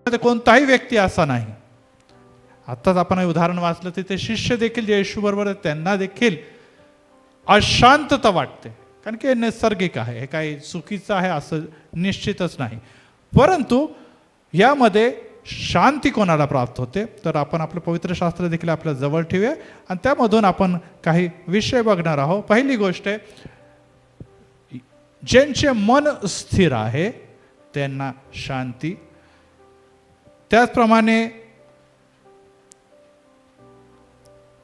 कोणताही व्यक्ती असा नाही. आत्ताच आपण हे उदाहरण वाचलं, तिथे शिष्य देखील जे येशू बरोबर आहेत, त्यांना देखील अशांतता वाटते, कारण की हे नैसर्गिक आहे, हे काही चुकीचं आहे असं निश्चितच नाही. परंतु यामध्ये शांती कोणाला प्राप्त होते, तर आपण आपलं पवित्र शास्त्र देखील आपल्या जवळ ठेवूया आणि त्यामधून आपण काही विषय बघणार आहोत. पहिली गोष्ट आहे, ज्यांचे मन स्थिर आहे त्यांना शांती. त्याचप्रमाणे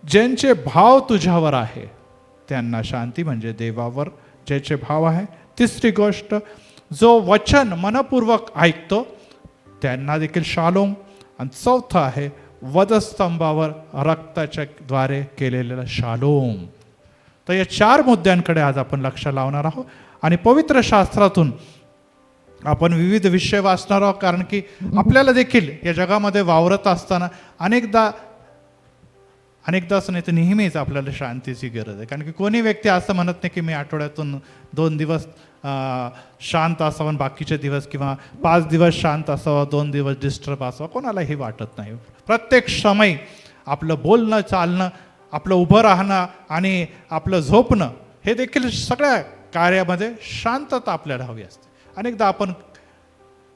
ज्यांचे भाव तुझ्यावर आहे त्यांना शांती, म्हणजे देवावर ज्याचे भाव आहे. तिसरी गोष्ट, जो वचन मनपूर्वक ऐकतो त्यांना देखील शालोम. आणि चौथं आहे, वधस्तंभावर रक्ताच्या द्वारे केलेला शालोम. तर या 4 मुद्द्यांकडे आज आपण लक्ष लावणार आहोत आणि पवित्र शास्त्रातून आपण विविध विषय वाचणार आहोत, कारण की आपल्याला देखील या जगामध्ये वावरत असताना अनेकदाच नाही तर नेहमीच आपल्याला शांतीची गरज आहे. कारण की कोणी व्यक्ती असं म्हणत नाही की मी आठवड्यातून 2 दिवस शांत असावं, बाकीचे दिवस किंवा 5 दिवस शांत असावं, 2 दिवस डिस्टर्ब असावं, कोणालाही वाटत नाही. प्रत्येक समय आपलं बोलणं, चालणं, आपलं उभं राहणं आणि आपलं झोपणं, हे देखील सगळ्या कार्यामध्ये शांतता आपल्याला हवी असते. अनेकदा आपण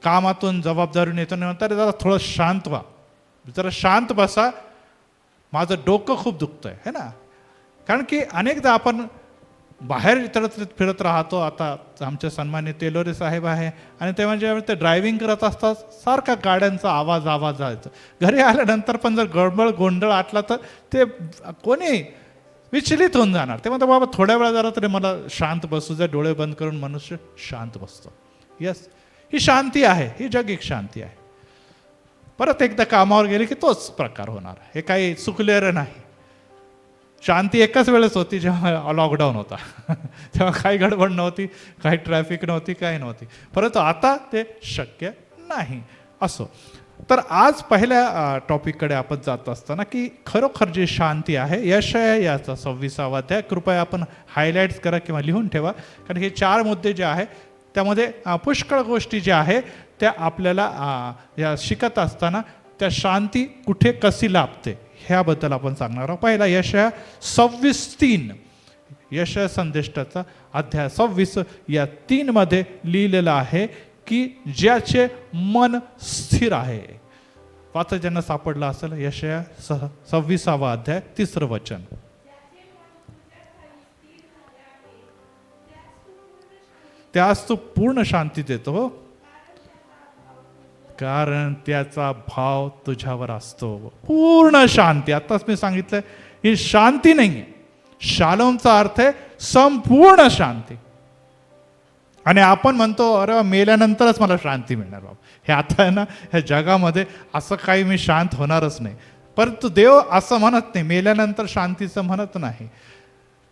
कामातून जबाबदारीने येतो, नंतर जरा थोडं शांत व्हा, जरा शांत बसा, माझं डोकं खूप दुखतंय, है ना. कारण की अनेकदा आपण बाहेर इतरत्र फिरत राहतो. आता आमचे सन्मान्य तेलोरे साहेब आहे आणि ते म्हणजे ते ड्रायव्हिंग करत असतात, सारखा गाड्यांचा आवाज जायचं. घरी आल्यानंतर पण जर गडबड गोंधळ आटला तर ते कोणी विचलित होऊन जाणार. ते म्हणतात बाबा थोड्या वेळा जरा तरी मला शांत बसू द्या. डोळे बंद करून मनुष्य शांत बसतो. यस, ही शांती आहे, ही जगिक शांती आहे. परत एकदा कामावर गेले की तोच प्रकार होणार. हे काही चुकलेलं नाही. शांती एकाच वेळेस होती जेव्हा लॉकडाऊन होता तेव्हा काही गडबड नव्हती, काही ट्रॅफिक नव्हती, काही नव्हती. परंतु आता ते शक्य नाही. असो, तर आज पहिल्या टॉपिककडे आपण जात असताना की खरोखर जी शांती आहे, यशाया याचा 26वा अध्याय कृपया आपण हायलाईट्स करा किंवा लिहून ठेवा, कारण हे 4 मुद्दे जे आहे त्यामध्ये पुष्कळ गोष्टी ज्या आहे त्या आपल्याला या शिकत असताना त्या शांती कुठे कशी लाभते ह्याबद्दल आपण सांगणार आहोत. पहिला यशाया 26:3, यशाया संदेष्टाचा अध्याय 26 या 3 मध्ये लिहिलेलं आहे की ज्याचे मन स्थिर आहे. वाचा ज्यांना सापडलं असेल, यशाया 26वा अध्याय 3रं वचन. त्यास तू पूर्ण शांती देतो, हो, कारण त्याचा भाव तुझ्यावर असतो. पूर्ण शांती. आताच मी सांगितलं, ही शांती नाही, शालोमचा अर्थ आहे संपूर्ण शांती. आणि आपण म्हणतो अरे मेल्यानंतरच मला शांती मिळणार बाबा. हे आता आहे ना, ह्या जगामध्ये असं काही मी शांत होणारच नाही. परंतु देव असं म्हणत नाही, मेल्यानंतर शांतीचं म्हणत नाही.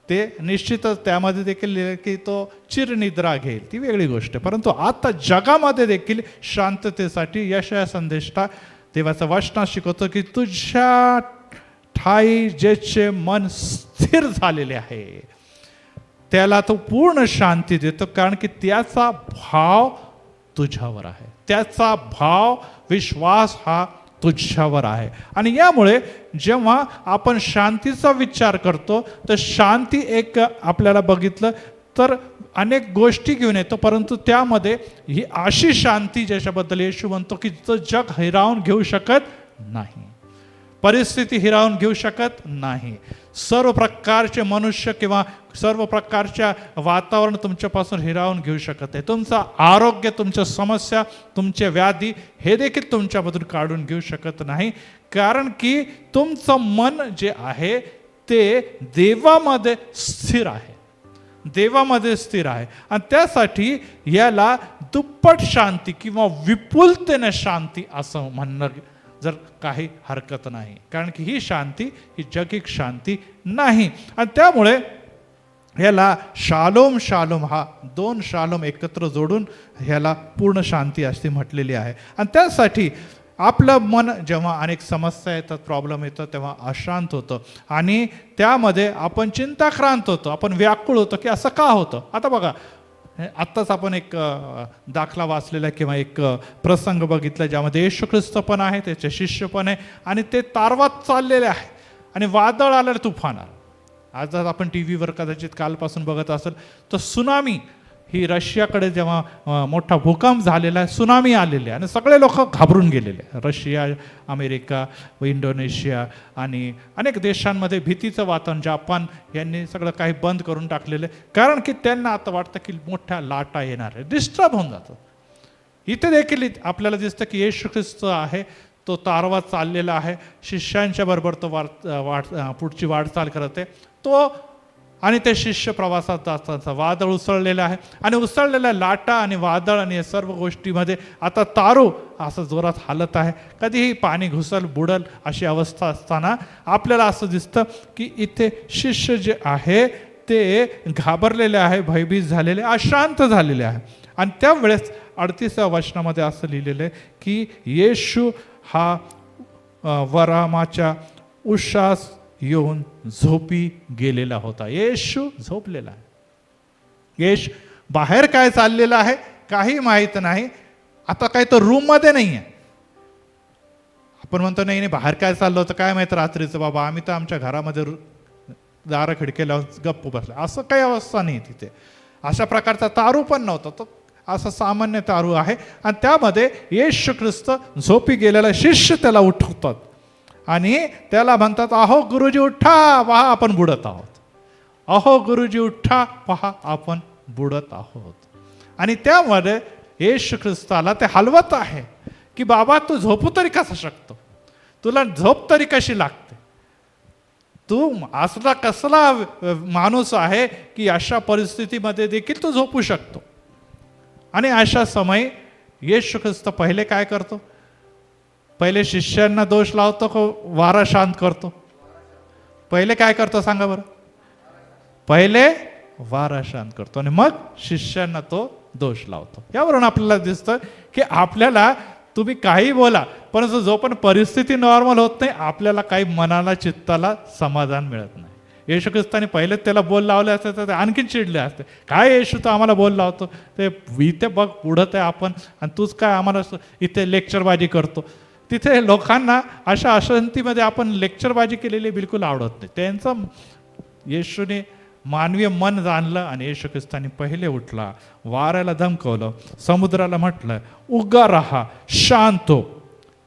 ते निश्चितच त्यामध्ये देखील लिहिलं की तो चिरनिद्रा घेईल, ती वेगळी गोष्ट. परंतु आता जगामध्ये देखील शांततेसाठी यशाया संदेष्टा देवाचा वचन शिकवतो की तुझ्या ठाई ज्याचे मन स्थिर झालेले आहे त्याला तो पूर्ण शांती देतो, कारण की त्याचा भाव तुझ्यावर आहे, त्याचा भाव विश्वास हा तुझ्यावर आहे. आणि यामुळे जेव्हा आपण शांतीचा विचार करतो तर शांती एक आपल्याला बघितलं तर अनेक गोष्टी घेऊन येतो, परंतु त्यामध्ये ही अशी शांती ज्याच्याबद्दल येशू म्हणतो की जग हिरावून घेऊ शकत नाही, परिस्थिती हिरावून घेऊ शकत नाही. सर्व प्रकारचे मनुष्य किंवा सर्व प्रकारच्या वातावरण तुमच्यापासून हिरावून घेऊ शकत आहे. तुमचं आरोग्य, तुमच्या समस्या, तुमचे व्याधी हे देखील तुमच्यामधून काढून घेऊ शकत नाही, कारण की तुमचं मन जे आहे ते देवामध्ये स्थिर आहे, देवामध्ये स्थिर आहे. आणि त्यासाठी याला दुप्पट शांती किंवा विपुलतेने शांती असं म्हणणं जर काही हरकत नाही, कारण की ही शांती ही जगिक शांती नाही. आणि त्यामुळे ह्याला शालोम शालोम हा 2 शालोम एकत्र जोडून ह्याला पूर्ण शांती अशी म्हटलेली आहे. आणि त्यासाठी आपलं मन जेव्हा अनेक समस्या येतात, प्रॉब्लेम येतात, तेव्हा अशांत होतं आणि त्यामध्ये आपण चिंताक्रांत होतो, आपण व्याकुळ होतो की असं का होतं. आता बघा, आत्ताच आपण एक दाखला वाचलेला किंवा एक प्रसंग बघितला ज्यामध्ये येशू ख्रिस्त पण आहे, त्याचे शिष्य पण आहे आणि ते तारवात चाललेले आहे आणि वादळ आलं, तुफान आलं. आज आपण टी व्हीवर कदाचित कालपासून बघत असेल तर सुनामी ही रशियाकडे जेव्हा मोठा भूकंप झालेला आहे, सुनामी आलेली आहे आणि सगळे लोक घाबरून गेलेले. रशिया, अमेरिका व इंडोनेशिया आणि अनेक देशांमध्ये भीतीचं वातावरण, जापान यांनी सगळं काही बंद करून टाकलेलं आहे, कारण की त्यांना आता वाटतं की मोठ्या लाटा येणार आहे, डिस्टर्ब होऊन जातं. इथे देखील आपल्याला दिसतं की येशू ख्रिस्त आहे, तो तारवा चाललेला आहे, शिष्यांच्या बरोबर तो पुढची वाटचाल करत आहे तो, आणि ते शिष्य प्रवासात जातात. वादळ उसळलेलं आहे आणि उसळलेल्या लाटा आणि वादळ आणि या सर्व गोष्टीमध्ये आता तारू असं जोरात हालत आहे, कधीही पाणी घुसल बुडल अशी अवस्था असताना आपल्याला असं दिसतं की इथे शिष्य जे आहे ते घाबरलेले आहे, भयभीत झालेले, अशांत झालेले आहे. आणि त्यावेळेस 38व्या वचनामध्ये असं लिहिलेलं आहे की येशू हा वरामाच्या उशास येऊन झोपी गेलेला होता. येशू झोपलेला आहे. येश बाहेर काय चाललेलं आहे काही माहीत नाही. आता काय तर रूम मध्ये नाही आहे. आपण म्हणतो नाही बाहेर काय चाललं होतं काय माहित रात्रीचं, बाबा आम्ही तर आमच्या घरामध्ये दार खिडके गप्प बसले, असं काही अवस्था नाही तिथे. अशा प्रकारचा तारू पण नव्हता, तो असं सामान्य तारू आहे आणि त्यामध्ये येशू ख्रिस्त झोपी गेलेला शिष्य त्याला उठवतात आणि त्याला म्हणतात, अहो गुरुजी उठा, पहा आपण बुडत आहोत. अहो गुरुजी उठा, पहा आपण बुडत आहोत. आणि त्यामध्ये येशू ख्रिस्ताला ते हलवत आहे की बाबा तू झोपू तरी कसा शकतो, तुला झोप तरी कशी लागते, तू असला कसला माणूस आहे की अशा परिस्थितीमध्ये देखील तू झोपू शकतो. आणि अशा समय येशू ख्रिस्त पहिले काय करतो, पहिले शिष्यांना दोष लावतो को वारा शांत करतो? पहिले काय करतो सांगा बरं? पहिले वारा शांत करतो आणि मग शिष्यांना तो दोष लावतो. यावरून आपल्याला दिसतं की आपल्याला तुम्ही काही बोला, परंतु जो पण परिस्थिती नॉर्मल होत नाही आपल्याला काही मनाला चित्ताला समाधान मिळत नाही. येशू ख्रिस्ताने पहिले त्याला बोल लावले असते तर ते आणखीन चिडले असते, काय येशू तो आम्हाला बोल लावतो, ते इथे बघ पुढत आहे आपण आणि तूच काय आम्हाला इथे लेक्चरबाजी करतो. तिथे लोकांना अशा अशांतीमध्ये आपण लेक्चरबाजी केलेली बिलकुल आवडत नाही. त्यांचं येशूने मानवीय मन जाणलं आणि येशू ख्रिस्ताने पहिले उठला, वाऱ्याला धमकवलं, समुद्राला म्हटलं उगा रहा शांत हो.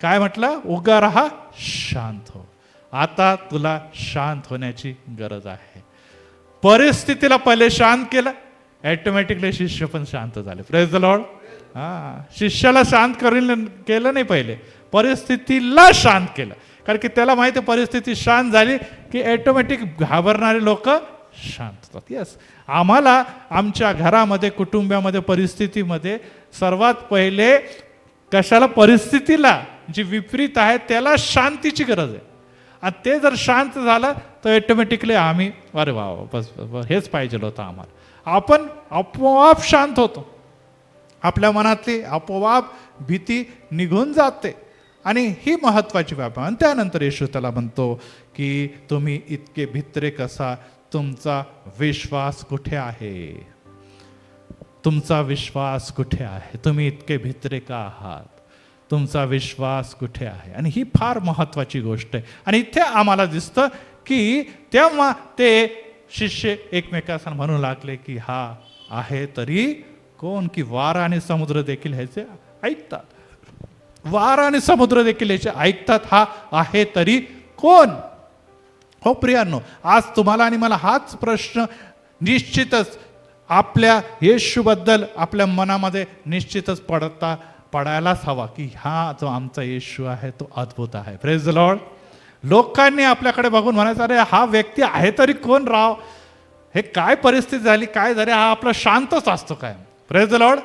काय म्हटलं? उगा रहा शांत हो. आता तुला शांत होण्याची गरज आहे. परिस्थितीला पहिले शांत केलं, ऑटोमॅटिकली शिष्य पण शांत झाले. Praise the Lord. शिष्याला शांत केलं नाही, पहिले परिस्थितीला शांत केलं, कारण की त्याला माहिती परिस्थिती शांत झाली की ऑटोमॅटिक घाबरणारे लोक शांत होतात. यस, आम्हाला आमच्या घरामध्ये कुटुंबामध्ये परिस्थितीमध्ये सर्वात पहिले कशाला, परिस्थितीला जी विपरीत आहे त्याला शांतीची गरज आहे. आणि ते जर शांत झालं तर ऑटोमॅटिकली आम्ही अरे वा बस हेच पाहिजे होतं आम्हाला, आपण आपोआप शांत होतो. आपल्या मनातली आपोआप भीती निघून जाते आणि ही महत्वाची बाब. आणि त्यानंतर येशू त्याला म्हणतो की तुम्ही इतके भित्रे कसा, तुमचा विश्वास कुठे आहे, तुमचा विश्वास कुठे आहे, तुम्ही इतके भित्रे का आहात, तुमचा विश्वास कुठे आहे. आणि ही फार महत्वाची गोष्ट आहे. आणि इथे आम्हाला दिसतं की तेव्हा ते शिष्य एकमेकांना म्हणू लागले की हा आहे तरी कोण, की वारा आणि समुद्र देखील ह्याचे ऐकतात, वारा आणि समुद्र देखील ह्याचे ऐकतात, हा आहे तरी कोण. हो प्रियांनो, आज तुम्हाला आणि मला हाच प्रश्न निश्चितच आपल्या येशूबद्दल आपल्या मनामध्ये निश्चितच पडायलाच हवा की हा जो आमचा येशू आहे तो अद्भुत आहे. Praise the Lord. लोकांनी आपल्याकडे बघून म्हणायचं अरे हा व्यक्ती आहे तरी कोण राव, हे काय परिस्थिती झाली काय झाली, हा आपला शांतच असतो काय. Praise the Lord.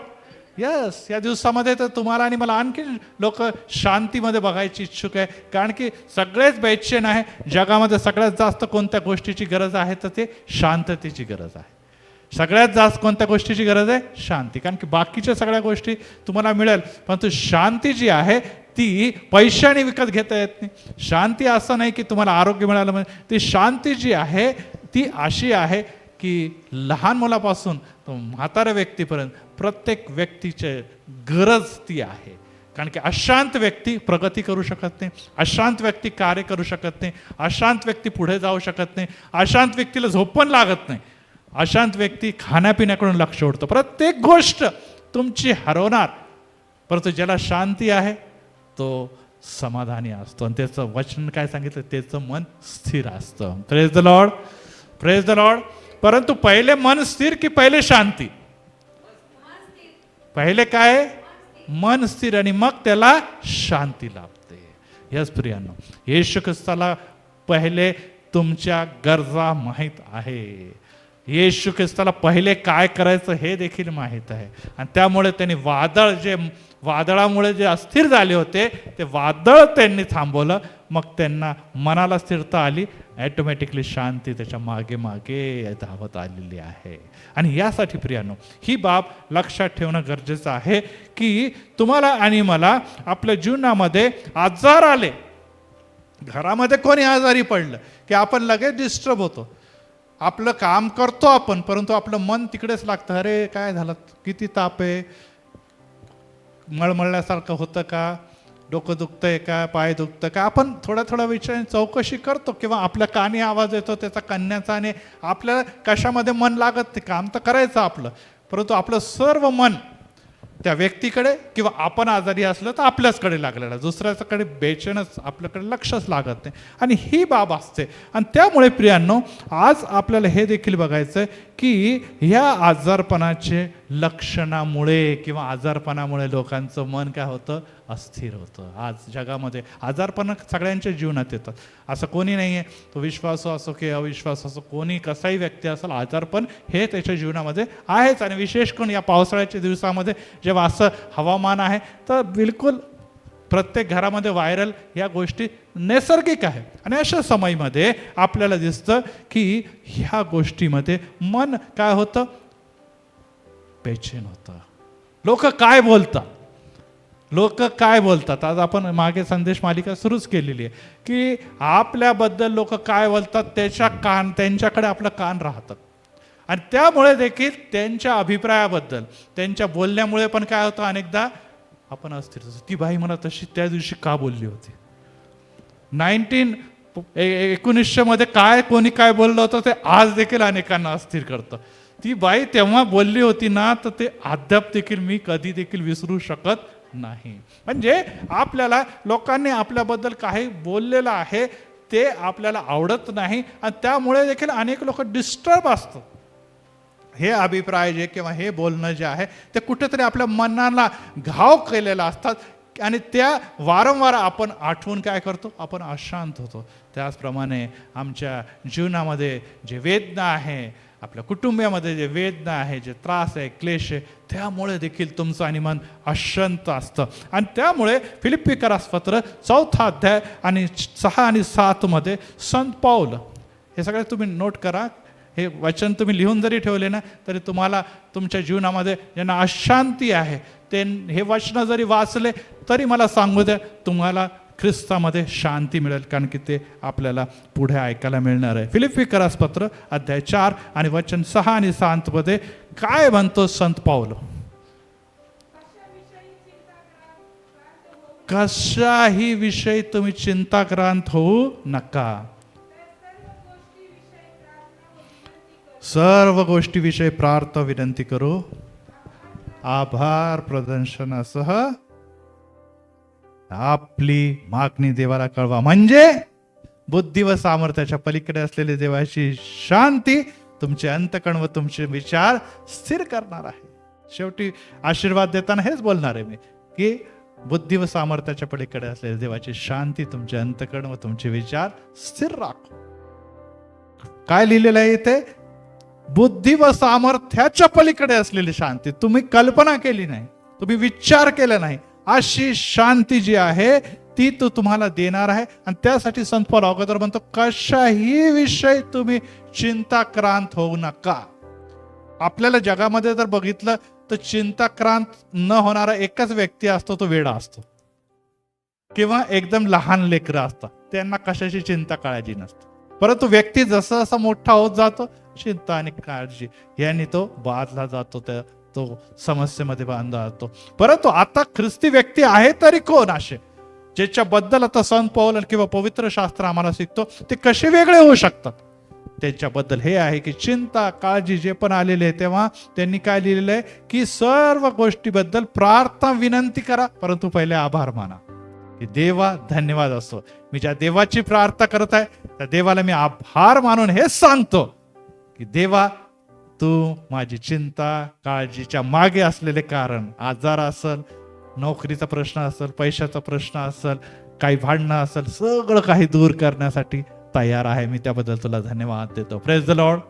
यस, या दिवसामध्ये तर तुम्हाला आणि मला आणखी लोक शांतीमध्ये बघायची इच्छुक आहे, कारण की सगळेच बेचैन आहे. जगामध्ये सगळ्यात जास्त कोणत्या गोष्टीची गरज आहे तर ते शांततेची गरज आहे. सगळ्यात जास्त कोणत्या गोष्टीची गरज आहे? शांती. कारण की बाकीच्या सगळ्या गोष्टी तुम्हाला मिळेल, परंतु शांती जी आहे ती पैशाने विकत घेता येत नाही. शांती असं नाही की तुम्हाला आरोग्य मिळालं म्हणजे, ती शांती जी आहे ती अशी आहे की लहान मुलापासून तो म्हाताऱ्या व्यक्तीपर्यंत प्रत्येक व्यक्तीची गरज ती आहे. कारण की अशांत व्यक्ती प्रगती करू शकत नाही, अशांत व्यक्ती कार्य करू शकत नाही, अशांत व्यक्ती पुढे जाऊ शकत नाही, अशांत व्यक्तीला झोप पण लागत नाही, अशांत व्यक्ती खाण्यापिण्याकडून लक्ष ओढतो, प्रत्येक गोष्ट तुमची हरवणार. परंतु ज्याला शांती आहे तो समाधानी असतो आणि त्याचं वचन काय सांगितलं, त्याचं मन स्थिर असतं. Praise the Lord, praise the Lord. परंतु पहिले मन स्थिर की पहिले शांती? पहिले काय? मन स्थिर, आणि मग त्याला शांती लाभते. यस प्रियांनो, येशू ख्रिस्ताला पहिले तुमच्या गरजा माहीत आहे. येशू ख्रिस्ताला पहिले काय करायचं हे देखील माहीत आहे. आणि त्यामुळे त्यांनी वादळामुळे जे अस्थिर झाले होते ते वादळ त्यांनी थांबवलं. मग त्यांना मनाला स्थिरता आली, ॲटोमॅटिकली शांती त्याच्या मागे मागे धावत आलेली आहे. आणि यासाठी प्रियानो ही बाब लक्षात ठेवणं गरजेचं आहे की तुम्हाला आणि मला आपल्या जीवनामध्ये आजार आले, घरामध्ये कोणी आजारी पडलं की आपण लगेच डिस्टर्ब होतो. आपलं काम करतो आपण, परंतु आपलं मन तिकडेच लागतं. अरे काय झालं, किती ताप आहे, मळमळल्यासारखं होतं का, डोकं दुखतंय का, पाय दुखतं का, आपण थोड्या विचाराने चौकशी करतो. किंवा आपल्या कानी आवाज येतो त्याचा कन्याचा, आणि आपल्याला कशामध्ये मन लागत ते काम तर करायचं आपलं, परंतु आपलं सर्व मन त्या व्यक्तीकडे किंवा आपण आजारी असलं तर आपल्याचकडे लागलेला, दुसऱ्याकडे बेचैनच, आपल्याकडे लक्षच लागत नाही. आणि ही बाब असते. आणि त्यामुळे प्रियांनो आज आपल्याला हे देखील बघायचं आहे की ह्या आजारपणाचे लक्षणामुळे किंवा आजारपणामुळे लोकांचं मन काय होतं, अस्थिर होतं. आज जगामध्ये आजारपण सगळ्यांच्या जीवनात येतात, असं कोणी नाही आहे, तो विश्वासू असो की अविश्वास असो, कोणी कसाही व्यक्ती असेल, आजारपण हे त्याच्या जीवनामध्ये आहेच. आणि विशेष करून या पावसाळ्याच्या दिवसामध्ये जेव्हा असं हवामान आहे तर बिलकुल प्रत्येक घरामध्ये व्हायरल या गोष्टी नैसर्गिक आहे. आणि अशा समयमध्ये आपल्याला दिसतं की ह्या गोष्टीमध्ये मन काय होतं, बेचैन होतं. लोक काय बोलतात, आज आपण मागे संदेश मालिका सुरूच केलेली आहे की आपल्याबद्दल लोक काय बोलतात त्यांच्याकडे आपलं कान राहतं. आणि त्यामुळे देखील त्यांच्या अभिप्रायाबद्दल, त्यांच्या बोलण्यामुळे पण काय होतं, अनेकदा आपण अस्थिर होतो. ती बाई मला तशी त्या दिवशी का बोलली होती, 1900 मध्ये कोणी काय बोललं होतं ते आज देखील अनेकांना अस्थिर करतं. ती बाई तेव्हा बोलली होती ना, तर ते अद्याप देखील मी कधी देखील विसरू शकत नाही. म्हणजे आपल्याला लोकांनी आपल्याबद्दल काही बोललेलं आहे ते आपल्याला आवडत नाही, आणि त्यामुळे देखील अनेक लोक डिस्टर्ब असतात. हे अभिप्राय जे किंवा हे बोलणं जे आहे ते कुठेतरी आपल्या मनाला घाव केलेला असतात, आणि त्या वारंवार आपण आठवून काय करतो, आपण अशांत होतो. त्याचप्रमाणे आमच्या जीवनामध्ये जे वेदना आहे, आपल्या कुटुंबामध्ये जे वेदना आहे, जे त्रास आहे, क्लेश आहे, त्यामुळे देखील तुमचं आणि मन अशांत असतं. आणि त्यामुळे फिलिप्पीकरास पत्र 4 अध्याय आणि 6 आणि 7 मध्ये संत पाऊल, हे सगळे तुम्ही नोट करा, हे वचन तुम्ही लिहून जरी ठेवले ना तरी तुम्हाला तुमच्या जीवनामध्ये ज्यांना अशांती आहे ते हे वचन जरी वाचले तरी मला सांगू द्या, तुम्हाला ख्रिस्तामध्ये शांती मिळेल, कारण की ते आपल्याला पुढे ऐकायला मिळणार आहे. फिलिप्पीकरास पत्र अध्याय 4 आणि वचन 6 आणि 7 मध्ये काय म्हणतो संत पाऊल, कशाही विषयी तुम्ही चिंताक्रांत होऊ नका, सर्व गोष्टीविषयी प्रार्थना विनंती करू, आभार प्रदर्शनासह आपली मागणी देवाला कळवा. म्हणजे बुद्धी व सामर्थ्याच्या पलीकडे असलेली देवाची शांती तुमचे अंतकण व तुमचे विचार स्थिर करणार आहे. शेवटी आशीर्वाद देताना हेच बोलणार आहे मी की बुद्धी व सामर्थ्याच्या पलीकडे असलेली देवाची शांती तुमचे अंतकण व तुमचे विचार स्थिर राखो. काय लिहिलेलं आहे इथे, बुद्धी व सामर्थ्याच्या पलीकडे असलेली शांती, तुम्ही कल्पना केली नाही, तुम्ही विचार केला नाही, अशी शांती जी आहे ती तो तुम्हाला देणार आहे. आणि त्यासाठी संत पौल अगोदर म्हणतो, कशाही विषयी तुम्ही चिंताक्रांत होऊ नका. आपल्याला जगामध्ये जर बघितलं तर चिंताक्रांत न होणारा एकच व्यक्ती असतो, तो वेडा असतो किंवा एकदम लहान लेकरं असतात, त्यांना कशाची चिंता काळजी नसते. परंतु व्यक्ती जसं जसं मोठा होत जातो चिंता आणि काळजी यांनी तो बांधला जातो, तो समस्येमध्ये बांधला जातो. परंतु आता ख्रिस्ती व्यक्ती आहे तरी कोण असे ज्याच्याबद्दल आता संत पौल किंवा पवित्र शास्त्र आम्हाला शिकतो, ते कसे वेगळे होऊ शकतात? त्यांच्याबद्दल हे आहे की चिंता काळजी जे पण आलेले आहे तेव्हा त्यांनी काय लिहिलेलं आहे की सर्व गोष्टीबद्दल प्रार्थना विनंती करा, परंतु पहिले आभार माना. की देवा धन्यवाद असतो, मी ज्या देवाची प्रार्थना करत आहे त्या देवाला मी आभार मानून हेच सांगतो की देवा तू माझी चिंता काळजीच्या मागे असलेले कारण, आजार असेल, नोकरीचा प्रश्न असेल, पैशाचा प्रश्न असेल, काही भांडणं असेल, सगळं काही दूर करण्यासाठी तयार आहे. मी त्याबद्दल तुला धन्यवाद देतो. Praise the Lord.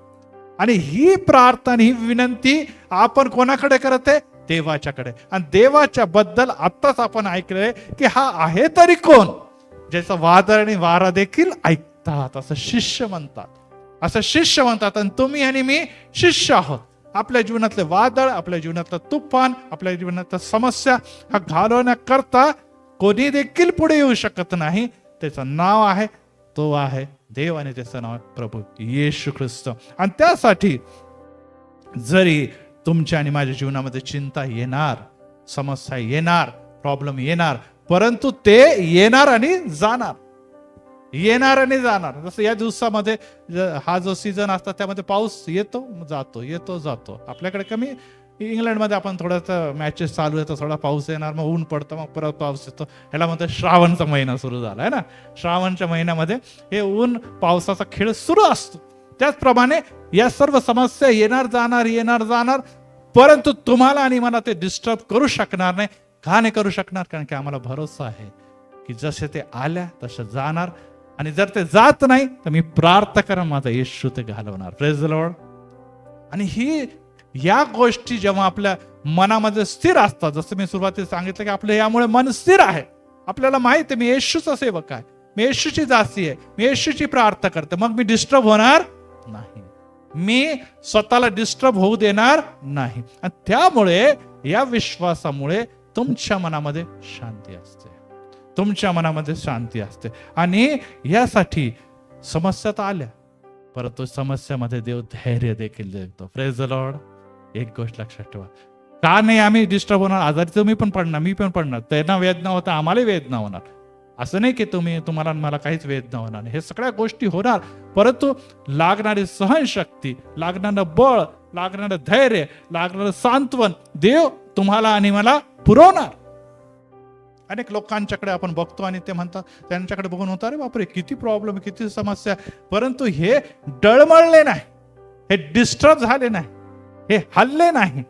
आणि ही प्रार्थना ही विनंती आपण कोणाकडे करत आहे? देवाच्याकडे. आणि देवाच्या बद्दल आत्ताच आपण ऐकलंय की हा आहे तरी कोण ज्याचा वादळ आणि वारा देखील ऐकतात, असं शिष्य म्हणतात. असं शिष्य म्हणतात. आणि तुम्ही आणि मी शिष्य आहोत. आपल्या जीवनातले वादळ, आपल्या जीवनातलं तुफान, आपल्या जीवनातल्या समस्या हा घालवण्याकरता कोणी देखील पुढे येऊ शकत नाही. त्याचं नाव आहे, तो आहे देव, आणि त्याचं नाव आहे प्रभू येशू ख्रिस्त. आणि त्यासाठी जरी तुमच्या आणि माझ्या जीवनामध्ये चिंता येणार, समस्या येणार, प्रॉब्लेम येणार, परंतु ते येणार आणि जाणार, येणार आणि जाणार. जसं या दिवसामध्ये हा जो सीझन असतात त्यामध्ये पाऊस येतो जातो, येतो जातो. आपल्याकडे कमी, इंग्लंडमध्ये आपण थोडंसं मॅचेस चालू आहे तर थोडा पाऊस येणार, मग ऊन पडतं, मग परत पाऊस येतो. ह्याला म्हणतात श्रावणचा महिना सुरू झाला आहे ना. श्रावणच्या महिन्यामध्ये हे ऊन पावसाचा खेळ सुरू असतो. त्याचप्रमाणे या सर्व समस्या येणार जाणार, येणार जाणार, परंतु तुम्हाला आणि मला ते डिस्टर्ब करू शकणार नाही. का नाही करू शकणार? कारण की आम्हाला भरोसा आहे की जसे ते आल्या तसे जाणार. आणि जर ते जात नाही तर मी प्रार्थना करा, माझा येशू ते घालवणार. Praise the Lord. आणि ही या गोष्टी जेव्हा आपल्या मनामध्ये स्थिर असतात, जसं मी सुरुवातीला सांगितलं की आपलं यामुळे मन स्थिर आहे. आपल्याला माहिती आहे मी येशूचा सेवक आहे, मी येशूची दासी आहे, मी येशूची प्रार्थना करते, मग मी डिस्टर्ब होणार नाही, मी स्वतःला डिस्टर्ब होऊ देणार नाही. आणि त्यामुळे या विश्वासामुळे तुमच्या मनामध्ये शांती असते, तुमच्या मनामध्ये शांती असते. आणि यासाठी समस्या तर आल्या, परंतु समस्यामध्ये देव धैर्य देखील देतो. Praise the Lord. एक गोष्ट लक्षात ठेवा, का नाही आम्ही डिस्टर्ब होणार? आजारी तुम्ही पण पडणार, मी पण पडणार, त्यांना वेदना होता आम्हाला वेदना होणार. असं नाही की तुम्हाला मला काहीच वेदना होणार नाही, हे सगळ्या गोष्टी होणार. परंतु लागणारी सहनशक्ती, लागणारं बळ, लागणारं धैर्य, लागणारं सांत्वन देव तुम्हाला आणि मला पुरवणार. अनेक लोकांच्याकडे आपण बघतो आणि ते म्हणतात, त्यांच्याकडे बघून होतं अरे बापरे किती प्रॉब्लेम, किती समस्या, परंतु हे डळमळले नाही, हे डिस्टर्ब झाले नाही, हे हल्ले नाही.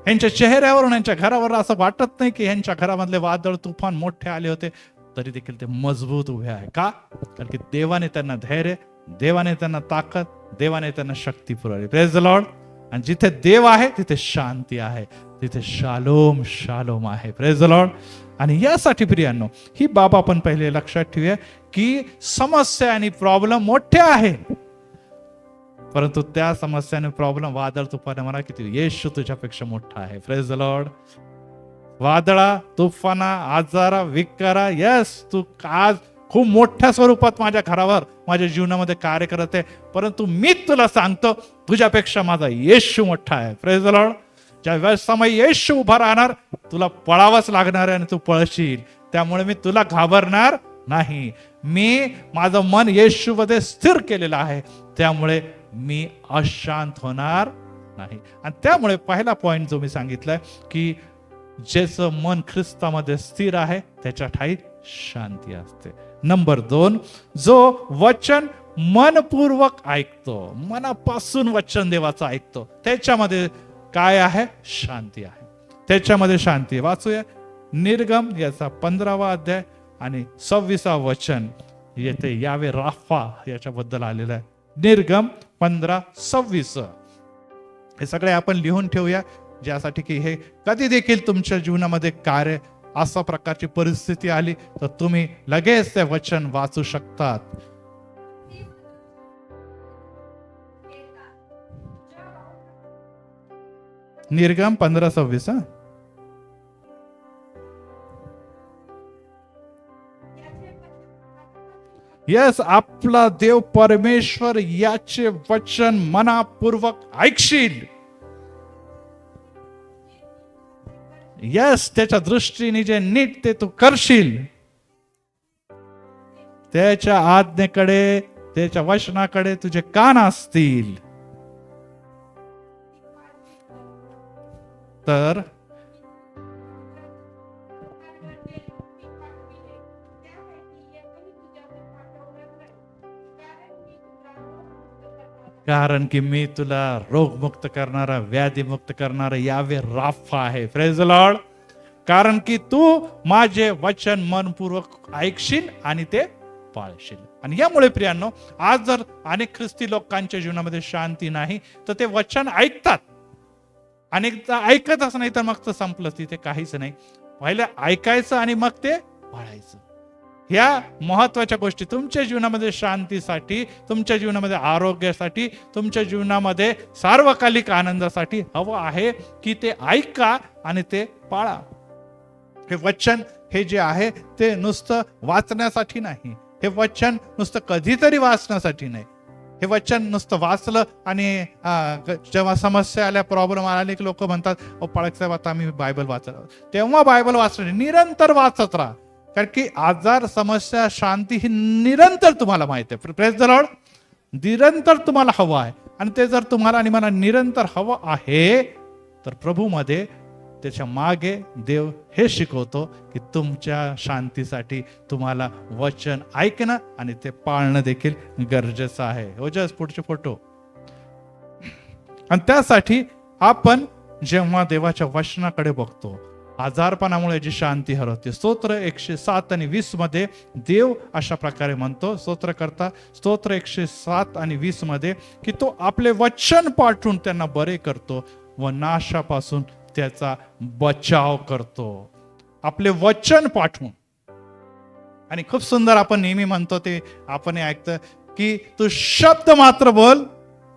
यांच्या चेहऱ्यावरून, यांच्या घरावर असं वाटत नाही की यांच्या घरामधले वादळ तुफान मोठे आले होते, तरी देखील ते मजबूत उभे आहे. का? कारण की देवाने त्यांना धैर्य, देवाने त्यांना ताकद, देवाने त्यांना शक्ती पुरवली. Praise the Lord. आणि जिथे देव आहे तिथे शांती आहे, तिथे शालोम शालोम आहे. Praise the Lord. आणि यासाठी प्रियांनो ही बाब आपण पहिले लक्षात ठेवूया की समस्या आणि प्रॉब्लेम मोठे आहे, परंतु त्या समस्याने प्रॉब्लेम, वादळ तुफान म्हणा किती, येशू तुझ्यापेक्षा मोठा आहे. Praise the Lord. वादळा, तुफाना, आजारा, विकारा, यस तू आज खूप मोठ्या स्वरूपात माझ्या घरावर, माझ्या जीवनामध्ये कार्य करत आहे, परंतु मी तुला सांगतो तुझ्यापेक्षा माझा येशू मोठा आहे. Praise the Lord. ज्या समय येशू उभा राहणार, तुला पळावंच लागणार आहे आणि तू पळशील. त्यामुळे मी तुला घाबरणार नाही. मी माझं मन येशूमध्ये स्थिर केलेलं आहे, त्यामुळे मी अशांत होणार नाही. आणि त्यामुळे पहिला पॉइंट जो मी सांगितलाय की ज्याचं मन ख्रिस्तामध्ये स्थिर आहे त्याच्या ठाई शांती असते. नंबर 2, जो वचन मनपूर्वक ऐकतो, मनापासून वचन देवाचं ऐकतो, त्याच्यामध्ये काय आहे? शांती आहे. त्याच्यामध्ये शांती आहे. वाचूया निर्गम याचा 15वा अध्याय आणि 26वा वचन येथे यावे राफा याच्याबद्दल आलेलं आहे. निर्गम 15:26. हे सगळे आपण लिहून ठेवूया, ज्यासाठी की हे कधी देखील तुमच्या जीवनामध्ये कार्य, अशा प्रकारची परिस्थिती आली तर तुम्ही लगेच ते वचन वाचू शकतात. निर्गम 15:26. यस, आपला देव परमेश्वर याचे वचन मनापूर्वक ऐकशील. यस, त्याच्या दृष्टीने जे नीट ते तू करशील. त्याच्या आज्ञेकडे, त्याच्या वचनाकडे तुझे कान असतील तर कारण की मी तुला रोगमुक्त करणारा, व्याधीमुक्त करणारा यावे राफा आहे. Praise the Lord. कारण की तू माझे वचन मनपूर्वक ऐकशील आणि ते पाळशील. आणि यामुळे प्रियांनो, आज जर अनेक ख्रिस्ती लोकांच्या जीवनामध्ये शांती नाही तर ते वचन ऐकतात, अनेकदा ऐकतच नाही तर मग तर संपलं, तिथे काहीच नाही. पहिले ऐकायचं आणि मग ते पाळायचं. ह्या महत्वाच्या गोष्टी तुमच्या जीवनामध्ये शांतीसाठी, तुमच्या जीवनामध्ये आरोग्यासाठी, तुमच्या जीवनामध्ये सार्वकालिक आनंदासाठी हवं आहे की ते ऐका आणि ते पाळा. हे वचन हे जे आहे ते नुसतं वाचण्यासाठी नाही, हे वचन नुसतं कधीतरी वाचण्यासाठी नाही. हे वचन नुसतं वाचलं आणि जेव्हा समस्या आल्या, प्रॉब्लेम आले की लोक म्हणतात, ओ पाळक साहेब आता आम्ही बायबल वाचलं, तेव्हा बायबल वाचलं. निरंतर वाचत राहा. कारण की आजार, समस्या, शांती ही निरंतर तुम्हाला माहिती आहे. Praise the Lord. निरंतर तुम्हाला हवं आहे. आणि ते जर तुम्हाला आणि मला निरंतर हवं आहे तर प्रभूमध्ये त्याच्या मागे देव हे शिकवतो की तुमच्या शांतीसाठी तुम्हाला वचन ऐकणं आणि ते पाळणं देखील गरजेचं आहे. ओजस पुढचे फोटो. आणि त्यासाठी आपण जेव्हा देवाच्या वचनाकडे बघतो, आजारपणामुळे जी शांती हरवते, स्तोत्र 107 आणि 20 मध्ये देव अशा प्रकारे म्हणतो, स्तोत्रकर्ता स्तोत्र 107 आणि 20 मध्ये की तो आपले वचन पाठवून त्यांना बरे करतो व नाशापासून त्याचा बचाव करतो. आपले वचन पाठवून. आणि खूप सुंदर आपण नेहमी म्हणतो ते आपण ऐकतं की तू शब्द मात्र बोल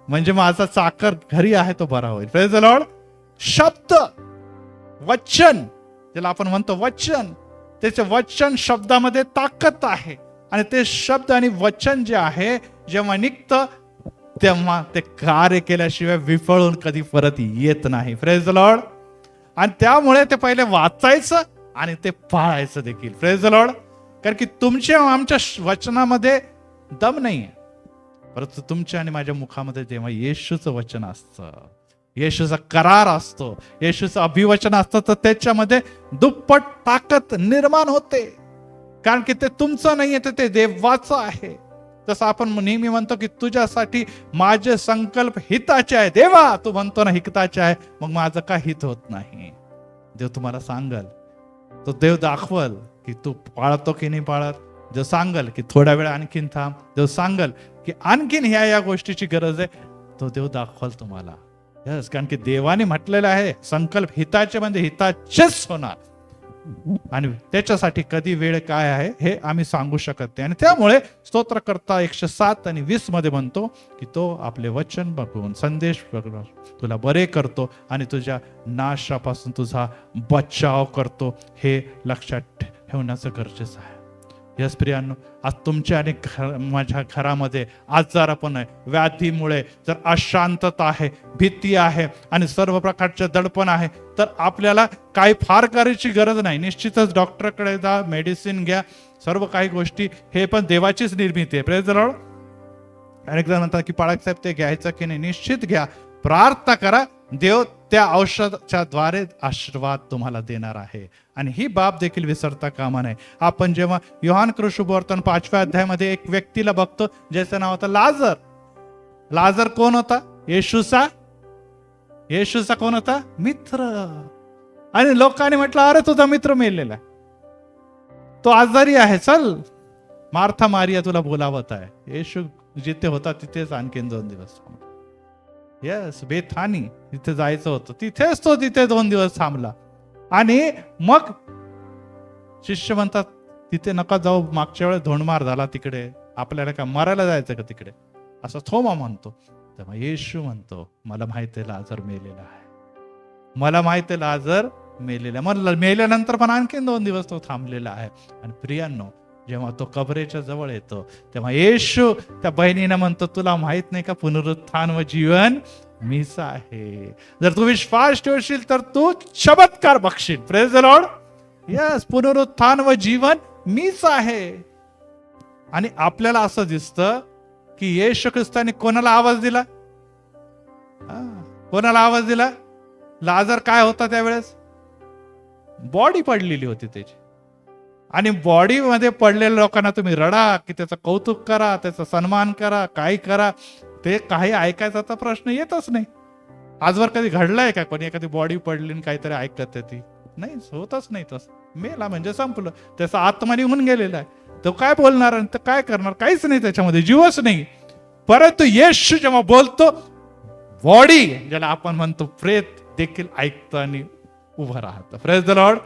म्हणजे माझा चाकर घरी आहे तो बरा होईल. Praise the Lord. शब्द, वचन, ज्याला आपण म्हणतो वचन, त्याचे वचन शब्दामध्ये ताकद आहे. आणि ते शब्द आणि वचन जे आहे जेव्हा निघतं तेव्हा ते कार्य केल्याशिवाय विफळून कधी परत येत नाही. Praise the Lord. आणि त्यामुळे ते पहिले वाचायचं आणि ते पाळायचं देखील. Praise the Lord. कारण की तुमच्या आमच्या वचनामध्ये दम नाहीये, परंतु तुमच्या आणि माझ्या मुखामध्ये जेव्हा येशूचं वचन असतं, येशूचा करार असतो, येशूचं अभिवचन असतं, तर त्याच्यामध्ये दुप्पट ताकद निर्माण होते. कारण की ते तुमचं नाहीये, तर ते देवाचं आहे. जसं आपण नेहमी म्हणतो की तुझ्यासाठी माझे संकल्प हिताचे आहे. देवा, तू म्हणतो ना हिताचे आहे, मग माझं का हित होत नाही? देव तुम्हाला सांगल, तो देव दाखवल की तू पाळतो की नाही पाळत. देव सांगल की थोडा वेळ आणखीन थांब. देव सांगल की आणखीन ह्या गोष्टीची गरज आहे, तो देव दाखवल तुम्हाला. यस, कारण की देवाने म्हटलेलं आहे संकल्प हिताचे म्हणजे हिताचेच होणार. आणि त्याच्यासाठी कधी वेळ काय आहे हे आम्ही सांगू शकत नाही. आणि त्यामुळे स्तोत्रकर्ता 107 आणि 20 मध्ये म्हणतो की तो आपले वचन बघून, संदेश बघून तुला बरे करतो आणि तुझ्या नाशापासून तुझा बचाव करतो. हे लक्षात ठेवण्याचं गरजेचं आहे. यस प्रियांनो, आज तुमच्या आणि माझ्या घरामध्ये आजारपण आहे, व्याधीमुळे जर अशांतता आहे, भीती आहे आणि सर्व प्रकारचे दडपण आहे, तर आपल्याला काही फार करायची गरज नाही. निश्चितच डॉक्टरकडे जा, मेडिसिन घ्या, सर्व काही गोष्टी हे पण देवाचीच निर्मिती आहे. Praise the Lord. अनेक जण म्हणतात की पाळक साहेब ते घ्यायचं की नाही. निश्चित घ्या, प्रार्थना करा, देव त्या औषधाच्या द्वारे आशीर्वाद तुम्हाला देणार आहे. आणि ही बाब देखील विसरता कामा नये. आपण जेव्हा योहान शुभवर्तन 5व्या अध्यायामध्ये एक व्यक्तीला बघतो ज्याचं नाव होतं लाजर. लाजर कोण होता? येशूचा कोण होता? मित्र. आणि लोकांनी म्हटलं अरे तुझा मित्र मेलेला, तो आजारी आहे, चल मार्था मारिया तुला बोलावत आहे. येशू जिथे होता तिथेच आणखीन 2 दिवस. यस, बेथानी तिथे जायचं होतं, तिथेच तो तिथे 2 दिवस थांबला. आणि मग शिष्य म्हणतात तिथे नका जाऊ, मागच्या वेळेस धोंडमार झाला तिकडे, आपल्याला काय मरायला जायचं का तिकडे, असं थोमा म्हणतो. तेव्हा येशू म्हणतो मला माहित आहे लाजर मेलेला आहे, मला माहित आहे लाजर मेलेला, मग मेल्यानंतर पण आणखीन 2 दिवस तो थांबलेला आहे. आणि प्रियांनो, जेव्हा तो कबरेच्या जवळ येतो तेव्हा येशू त्या बहिणीने म्हणतो, तुला माहित नाही का पुनरुत्थान व जीवन मीच आहे. जर तू विश्वास ठेवशील तर तू चमत्कार बघशील. Praise the Lord. यस, पुनरुत्थान व जीवन मीच आहे. आणि आपल्याला असं दिसतं की येशू ख्रिस्ताने कोणाला आवाज दिला? कोणाला आवाज दिला? लाजर काय होता त्यावेळेस? बॉडी पडलेली होती त्याची. आणि बॉडी मध्ये पडलेल्या लोकांना तुम्ही रडा की त्याचं कौतुक करा, त्याचा सन्मान करा, काही करा, ते काही ऐकायचा तर प्रश्न येतच नाही. आजवर कधी घडलाय का कोणी एखादी बॉडी पडली काहीतरी ऐकत ती? नाही, होतच नाही तसं. मेला म्हणजे संपलं, त्याचा आत्मा निघून गेलेला आहे. तो काय बोलणार आणि काय करणार? काहीच नाही, त्याच्यामध्ये जीवच नाही. परंतु येशू जेव्हा बोलतो, बॉडी ज्याला आपण म्हणतो प्रेत देखील ऐकतं आणि उभं राहतं. Praise the Lord.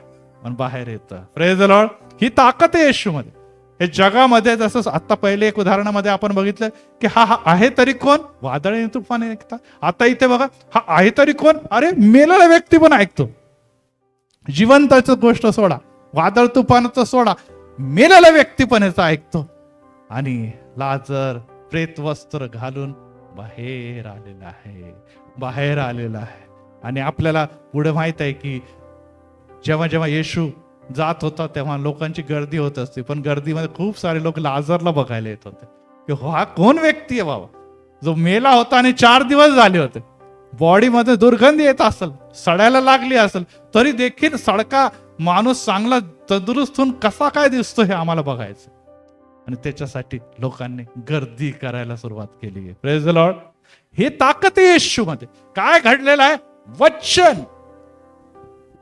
पण बाहेर येतं. Praise the Lord. ही ताकद आहे येशूमध्ये. हे जगामध्ये जसं आता पहिले एक उदाहरणामध्ये आपण बघितलं की हा आहे तरी कोण? वादळ आणि तुफान ऐकता. आता इथे बघा, हा आहे तरी कोण? अरे मेलेला व्यक्ती पण ऐकतो. जिवंताची गोष्ट सोडा, वादळ तुफानाचं सोडा, मेलेला व्यक्ती पण याचं ऐकतो. आणि लाजर प्रेत वस्त्र घालून बाहेर आलेला आहे, बाहेर आलेला आहे. आणि आपल्याला पुढे माहित आहे की जेव्हा जेव्हा येशू जात होता तेव्हा लोकांची गर्दी होत असते, पण गर्दीमध्ये खूप सारे लोक लाजरला बघायला येत होते की हा कोण व्यक्ती आहे बाबा, जो मेला होता आणि 4 दिवस झाले होते. बॉडीमध्ये दुर्गंधी येत असेल, सडायला लागली असेल, तरी देखील सडका माणूस चांगला तंदुरुस्त होऊन कसा काय दिसतो हे आम्हाला बघायचं. आणि त्याच्यासाठी लोकांनी गर्दी करायला सुरुवात केली आहे. Praise the Lord. ही ताकद आहे येशूमध्ये. काय घडलेलं आहे? वचन.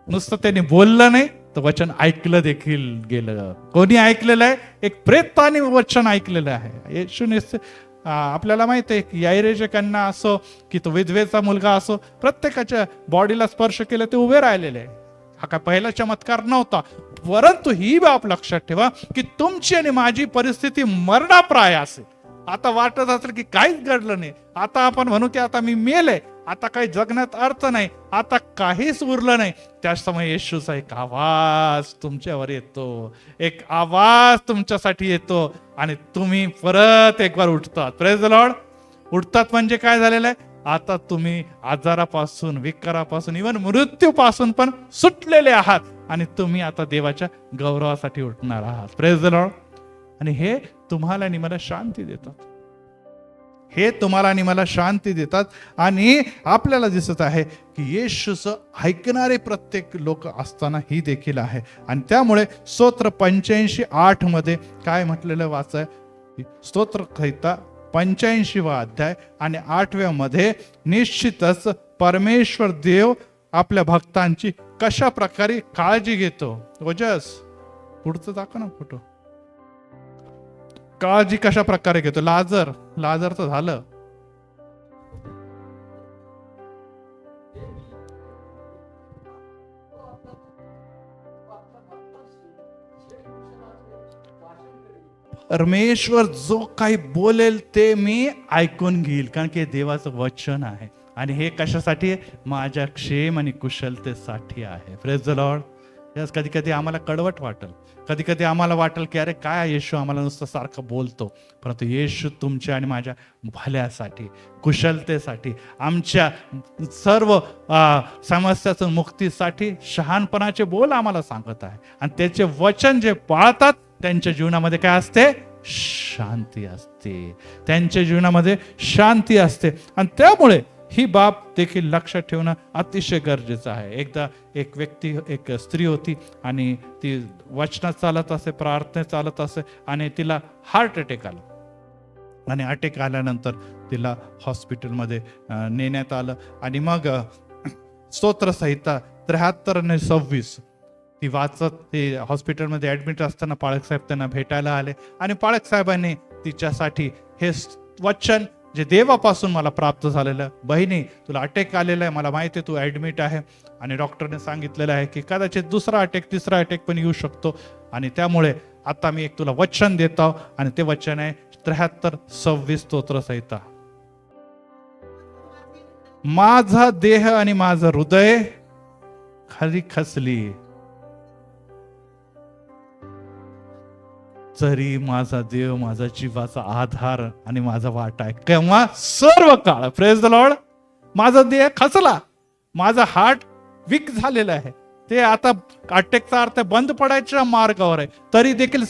नुसतं त्यांनी बोललं नाही तर वचन ऐकलं देखील गेलं. कोणी ऐकलेलं आहे? एक प्रेताने वचन ऐकलेलं आहे. येशूने आपल्याला माहित आहे की याईरेच्या कन्या असो की तो विधवेचा मुलगा असो, प्रत्येकाच्या बॉडीला स्पर्श केलं ते उभे राहिलेले आहे. हा काय पहिला चमत्कार नव्हता. परंतु ही बाब लक्षात ठेवा की तुमची आणि माझी परिस्थिती मरणाप्राय असेल. आता वाटत असेल की काहीच घडलं नाही, आता आपण म्हणू की आता मी मेले, आता काही जगण्यात अर्थ नाही, आता काहीच उरलं नाही. त्याच समय येशूचा एक आवाज तुमच्यावर येतो, एक आवाज तुमच्यासाठी येतो आणि तुम्ही परत एक बार उठतात. Praise the Lord. उठतात म्हणजे काय झालेलं आहे? आता तुम्ही आजारापासून, विकारापासून, इव्हन मृत्यूपासून पण सुटलेले आहात आणि तुम्ही आता देवाच्या गौरवासाठी उठणार आहात. Praise the Lord. आणि हे तुम्हाला आणि मला शांती देतात. हे तुम्हाला आणि मला शांती देतात. आणि आपल्याला दिसत आहे की येशूचं ऐकणारे प्रत्येक लोक असताना ही देखील आहे. आणि त्यामुळे स्तोत्र 85:8 मध्ये काय म्हटलेलं वाचाय? स्तोत्रसंहिता 85वा अध्याय आणि 8व्या मध्ये निश्चितच परमेश्वर देव आपल्या भक्तांची कशा प्रकारे काळजी घेतो. ओजस पुढचं दाखव ना फोटो. काळजी कशा प्रकारे घेतो. लाजर तर झालं. परमेश्वर जो काही बोलेल ते मी ऐकून घेईल, कारण की देवाचं वचन आहे. आणि हे कशासाठी आहे? माझ्या क्षेम आणि कुशलतेसाठी आहे. Praise the Lord. यस. कधी कधी आम्हाला कडवट वाटेल, कधी कधी आम्हाला वाटेल की अरे काय येशू आम्हाला नुसतं सारखं बोलतो, परंतु येशू तुमच्या आणि माझ्या भल्यासाठी, कुशलतेसाठी, आमच्या सर्व समस्यातून मुक्तीसाठी शहाणपणाचे बोल आम्हाला सांगत आहे. आणि त्याचे वचन जे पाळतात त्यांच्या जीवनामध्ये काय असते? शांती असते. त्यांच्या जीवनामध्ये शांती असते. आणि त्यामुळे ही बाब देखील लक्षात ठेवणं अतिशय गरजेचं आहे. एकदा एक व्यक्ती, एक स्त्री होती आणि ती वचनात चालत असे, प्रार्थनेत चालत असे आणि तिला हार्ट अटॅक आला. आणि अटॅक आल्यानंतर तिला हॉस्पिटलमध्ये नेण्यात आलं. आणि मग स्तोत्रसंहिता 73 आणि 26 ती वाचत ते हॉस्पिटलमध्ये ऍडमिट असताना पाळक साहेब त्यांना भेटायला आले. आणि पाळक साहेबांनी तिच्यासाठी हे वचन जे देवापासून मला प्राप्त झालेलं, बहिणी तुला अटॅक आलेला आहे, मला माहिती आहे तू ऍडमिट आहे आणि डॉक्टरने सांगितलेलं आहे की कदाचित दुसरा अटॅक, तिसरा अटॅक पण येऊ शकतो. आणि त्यामुळे आता मी एक तुला वचन देतो आणि ते वचन आहे 73:26 स्तोत्रसंहिता. माझा देह आणि माझं हृदय खाली खचली, तरी माझा देव माझा जीवाचा आधार आणि माझा वाटा आहे केव्हा? सर्व काळ. Praise the Lord. माझा देह खचला, माझा हार्ट वीक झालेला आहे, ते आता अटॅकचा अर्थ बंद पडायच्या मार्गावर आहे, तरी देखील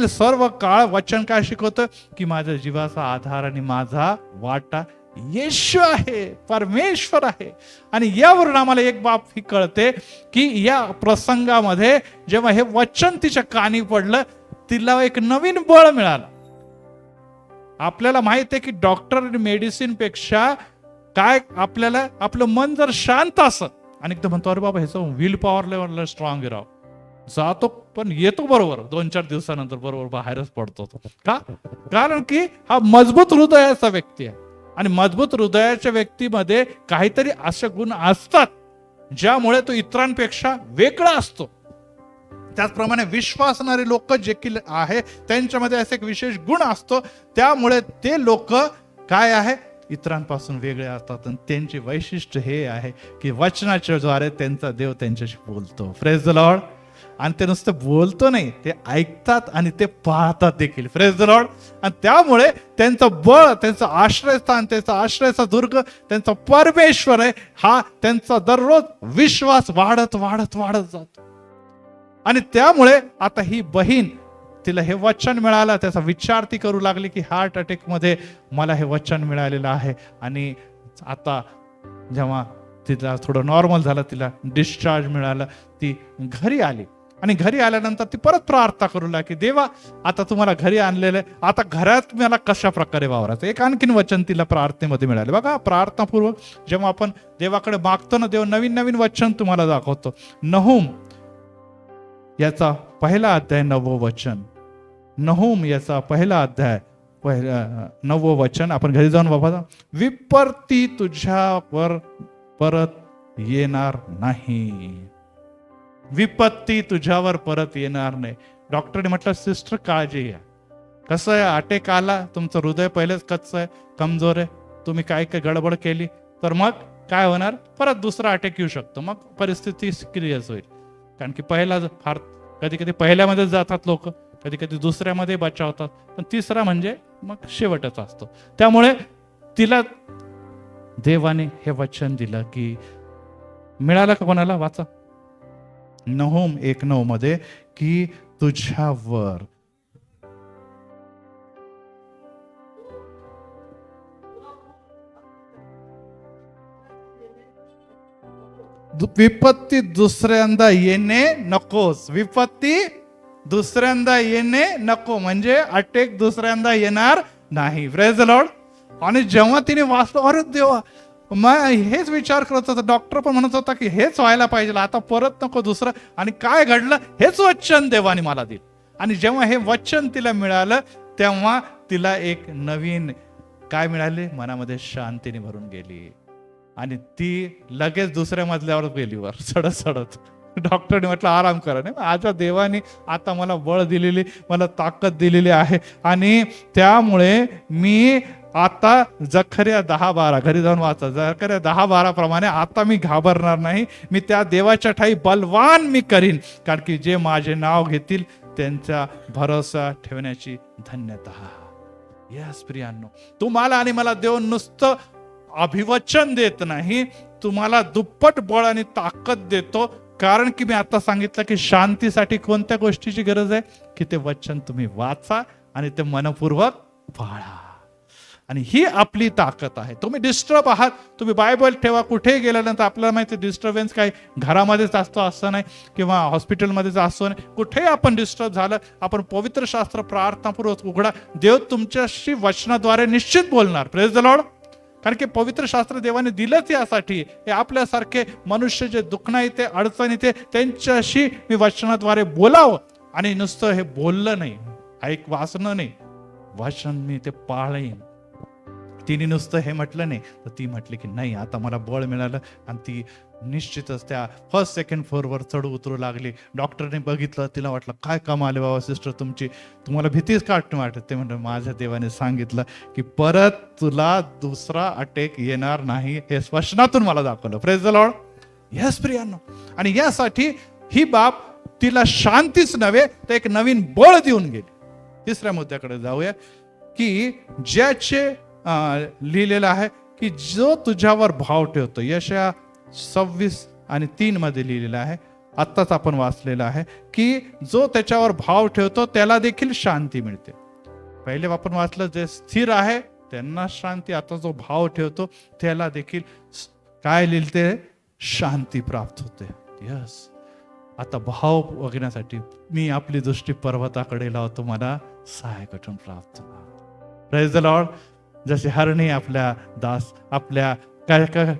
सर्व काळ वचन काय शिकवतं की माझ्या जीवाचा आधार आणि माझा वाटा येशू आहे, परमेश्वर आहे. आणि यावरून आम्हाला एक बाब ही कळते की या प्रसंगामध्ये जेव्हा हे वचन तिच्या कानी पडलं, तिला एक नवीन बळ मिळालं. आपल्याला माहित आहे की डॉक्टर आणि मेडिसिन पेक्षा काय, आपल्याला आपलं मन जर शांत असत आणि एकदम म्हणतो अरे बाबा ह्याचं विल पॉवर लेवल स्ट्रॉंग राव, जातो पण येतो बरोबर 2-4 दिवसानंतर बरोबर बाहेरच पडतो. का? कारण की हा मजबूत हृदयाचा व्यक्ती आहे आणि मजबूत हृदयाच्या व्यक्तीमध्ये काहीतरी असे गुण असतात ज्यामुळे तो इतरांपेक्षा वेगळा असतो. त्याचप्रमाणे विश्वासणारे लोक जे की आहे त्यांच्यामध्ये असे एक विशेष गुण असतो, त्यामुळे ते लोक काय आहे इतरांपासून वेगळे असतात. आणि त्यांचे वैशिष्ट्य हे आहे की वचनाच्या द्वारे त्यांचा देव त्यांच्याशी बोलतो. Praise the Lord. आणि ते नुसतं बोलतो नाही, ते ऐकतात आणि ते पाहतात देखील. Praise the Lord. आणि त्यामुळे त्यांचं बळ, त्यांचं आश्रयस्थान, त्यांचा आश्रयाचा दुर्ग, त्यांचा परमेश्वर आहे, हा त्यांचा दररोज विश्वास वाढत वाढत वाढत जातो. आणि त्यामुळे आता ही बहीण, तिला हे वचन मिळालं, त्याचा विचार ती करू लागली की हार्ट अटॅक मध्ये मला हे वचन मिळालेलं आहे. आणि आता जेव्हा तिला थोडं नॉर्मल झालं, तिला डिस्चार्ज मिळालं, ती घरी आली. आणि घरी आल्यानंतर ती परत प्रार्थना करू लागली, देवा आता तुम्हाला घरी आणलेलं आहे, आता घरात मला कशा प्रकारे वावरायचं. एक आणखीन वचन तिला प्रार्थनेमध्ये मिळाले. बघा, प्रार्थनापूर्वक जेव्हा आपण देवाकडे मागतो ना, देव नवीन नवीन वचन तुम्हाला दाखवतो. नहूम याचा 1 अध्याय 9 वचन. नहूम याचा 1 अध्याय 9 वचन आपण घरी जाऊन बाबा. विपत्ती तुझ्यावर परत येणार नाही. विपत्ती तुझ्यावर परत येणार नाही. डॉक्टरने म्हटलं सिस्टर काळजी घ्या. कसं आहे, अटॅक आला, तुमचं हृदय पहिलेच कच्चं आहे, कमजोर आहे, तुम्ही काय काय गडबड केली तर मग काय होणार, परत दुसरा अटॅक येऊ शकतो, मग परिस्थिती सिरियस होईल. कारण की पहिला फार कधी कधी पहिल्यामध्ये जातात लोक, कधी कधी दुसऱ्यामध्ये बचावतात, पण तिसरा म्हणजे मग शेवटच असतो. त्यामुळे तिला देवाने हे वचन दिलं की मिळालं का कोणाला? वाचा नहूम 1:9 मध्ये की तुझ्यावर विपत्ती दुसऱ्यांदा येणे नकोस. विपत्ती दुसऱ्यांदा येणे नको म्हणजे अटॅक दुसऱ्यांदा येणार नाही. Praise the Lord. आणि जेव्हा तिने वाचलं, अरे देवा, मग हेच विचार करत होता. डॉक्टर पण म्हणत होता की हेच व्हायला पाहिजे, आता परत नको दुसरं. आणि काय घडलं, हेच वचन देवाने मला दिलं. आणि जेव्हा हे वचन तिला मिळालं, तेव्हा तिला एक नवीन काय मिळाले, मनामध्ये शांतीने भरून गेली. आणि ती लगेच दुसऱ्या मजल्यावर गेली वर चढत चढत. डॉक्टरने म्हटलं आराम करा. नाही, माझ्या देवाने आता मला बळ दिलेली, मला ताकद दिलेली आहे. आणि त्यामुळे मी आता जखर्या 10:12 घरी जाऊन वाचा. जखर्या 10:12 प्रमाणे आता मी घाबरणार नाही. मी त्या देवाच्या ठाई बलवान मी करीन, कारण की जे माझे नाव घेतील त्यांचा भरोसा ठेवण्याची धन्यता. यस प्रियांनो, तुम्हाला आणि मला देव नुसतं अभिवचन देत नाही, तुम्हाला दुप्पट बळ आणि ताकद देतो. कारण की मी आता सांगितलं की शांतीसाठी कोणत्या गोष्टीची गरज आहे, की ते वचन तुम्ही वाचा आणि ते मनपूर्वक पाळा. आणि ही आपली ताकद आहे. तुम्ही डिस्टर्ब आहात, तुम्ही बायबल ठेवा, कुठेही गेल्यानंतर आपल्याला माहिती डिस्टर्बन्स काही घरामध्येच असतो असं नाही, किंवा हॉस्पिटलमध्येच असतो नाही, कुठेही आपण डिस्टर्ब झालं, आपण पवित्र शास्त्र प्रार्थनापूर्वक उघडा, देव तुमच्याशी वचनाद्वारे निश्चित बोलणार. Praise the Lord. कारण की पवित्र शास्त्र देवाने दिलंच यासाठी. हे आपल्यासारखे मनुष्य जे दुखणं येते, अडचण येते, त्यांच्याशी मी वचनाद्वारे बोलावं. आणि नुसतं हे बोललं नाही, ऐक वाचणं नाही, वचन मी ते पाळीन. तिने नुसतं हे म्हटलं नाही, तर ती म्हटली की नाही आता मला बळ मिळालं. आणि ती निश्चितच त्या 1st 2nd फ्लोअरवर चढू उतरू लागली. डॉक्टरने बघितलं, तिला वाटलं काय कमाल बाबा सिस्टर तुमची, तुम्हाला भीतीच का वाटत. ते म्हणतात माझ्या देवाने सांगितलं की परत तुला दुसरा अटॅक येणार नाही, हे वचनातून मला दाखवलं. Praise the Lord. यस प्रियांनो. आणि यासाठी ही बाब तिला शांतीच नव्हे तर एक नवीन बळ देऊन गेली. तिसऱ्या मुद्द्याकडे जाऊया, की ज्याचे लिहिलेलं आहे की जो तुझ्यावर भाव ठेवतो. यशया 26:3 मध्ये लिहिलेलं आहे, आत्ताच आपण वाचलेलं आहे, की जो त्याच्यावर भाव ठेवतो त्याला देखील शांती मिळते. पहिले आपण वाचलं, जे स्थिर आहे त्यांना शांती. आता जो भाव ठेवतो त्याला देखील काय लिहिते, शांती प्राप्त होते. यस. आता भाव बघण्यासाठी मी आपली दृष्टी पर्वताकडे लावतो, मला सहाय कुठून प्राप्त होणार. Praise the Lord. जसे हरणी आपल्या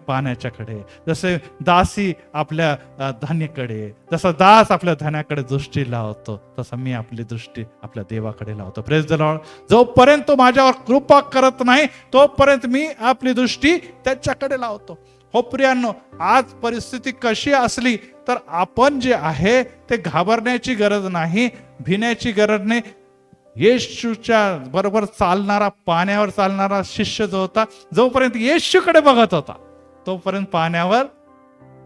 पाण्याच्याकडे, जसे दासी आपल्या धान्याकडे, जसा दास आपल्या धान्याकडे दृष्टी लावतो, तसं मी आपली दृष्टी आपल्या देवाकडे लावतो. Praise the Lord. जोपर्यंत तो माझ्यावर कृपा करत नाही तोपर्यंत मी आपली दृष्टी त्याच्याकडे लावतो. हो प्रियांनो, आज परिस्थिती कशी असली तर आपण जे आहे ते घाबरण्याची गरज नाही, भिण्याची गरज नाही. येशूच्या बरोबर चालणारा, पाण्यावर चालणारा शिष्य जो होता, जोपर्यंत येशूकडे बघत होता तोपर्यंत पाण्यावर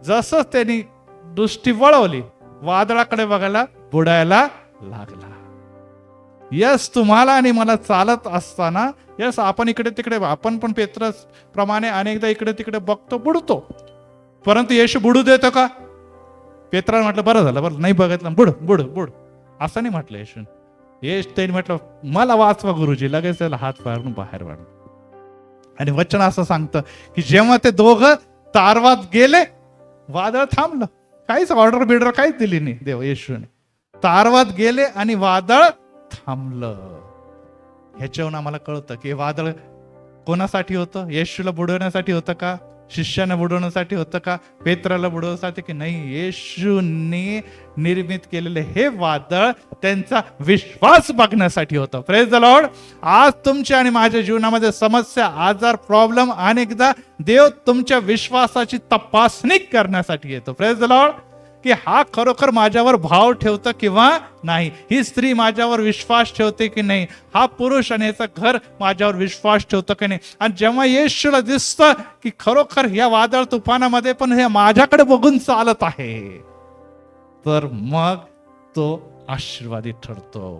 जसं त्यांनी दृष्टी वळवली, वादळाकडे बघायला बुडायला लागला. यस, तुम्हाला आणि मला चालत असताना, यस, आपण इकडे तिकडे, आपण पण पेत्रस प्रमाणे अनेकदा इकडे तिकडे बघतो, बुडतो. परंतु येशू बुडू देतो का? पेत्राने म्हटलं बरं झालं, बरं नाही बघितलं, बुड बुड बुड, असं नाही म्हटलं येशू. त्यांनी म्हटलं मला वाचवा गुरुजी, लगेच त्याला हात पारून बाहेर वाढलं. आणि वचन असं सांगतं की जेव्हा ते दोघं तारवात गेले, वादळ थांबलं. काहीच ऑर्डर बिर्डर काहीच दिली नाही देव येशूने. तारवात गेले आणि वादळ थांबलं. ह्याच्यावरून आम्हाला कळतं की वादळ कोणासाठी होतं? येशूला बुडवण्यासाठी होतं का? शिष्याने बुडवण्यासाठी होतं का? पेत्राला बुडवण्यासाठी की नाही? येशूने निर्मित केलेले हे वादळ त्यांचा विश्वास बघण्यासाठी होतं. Praise the Lord. आज तुमच्या आणि माझ्या जीवनामध्ये समस्या, आजार, प्रॉब्लेम, अनेकदा देव तुमच्या विश्वासाची तपासणी करण्यासाठी येतो. Praise the Lord. की हा खरोखर माझ्यावर भाव ठेवतं किंवा नाही, ही स्त्री माझ्यावर विश्वास ठेवते की नाही, हा पुरुष आणि याचं घर माझ्यावर विश्वास ठेवतं की नाही. आणि जेव्हा येशूला दिसतं की खरोखर या वादळ तुफानामध्ये पण हे माझ्याकडे बघून चालत आहे, तर मग तो आशीर्वादित ठरतो.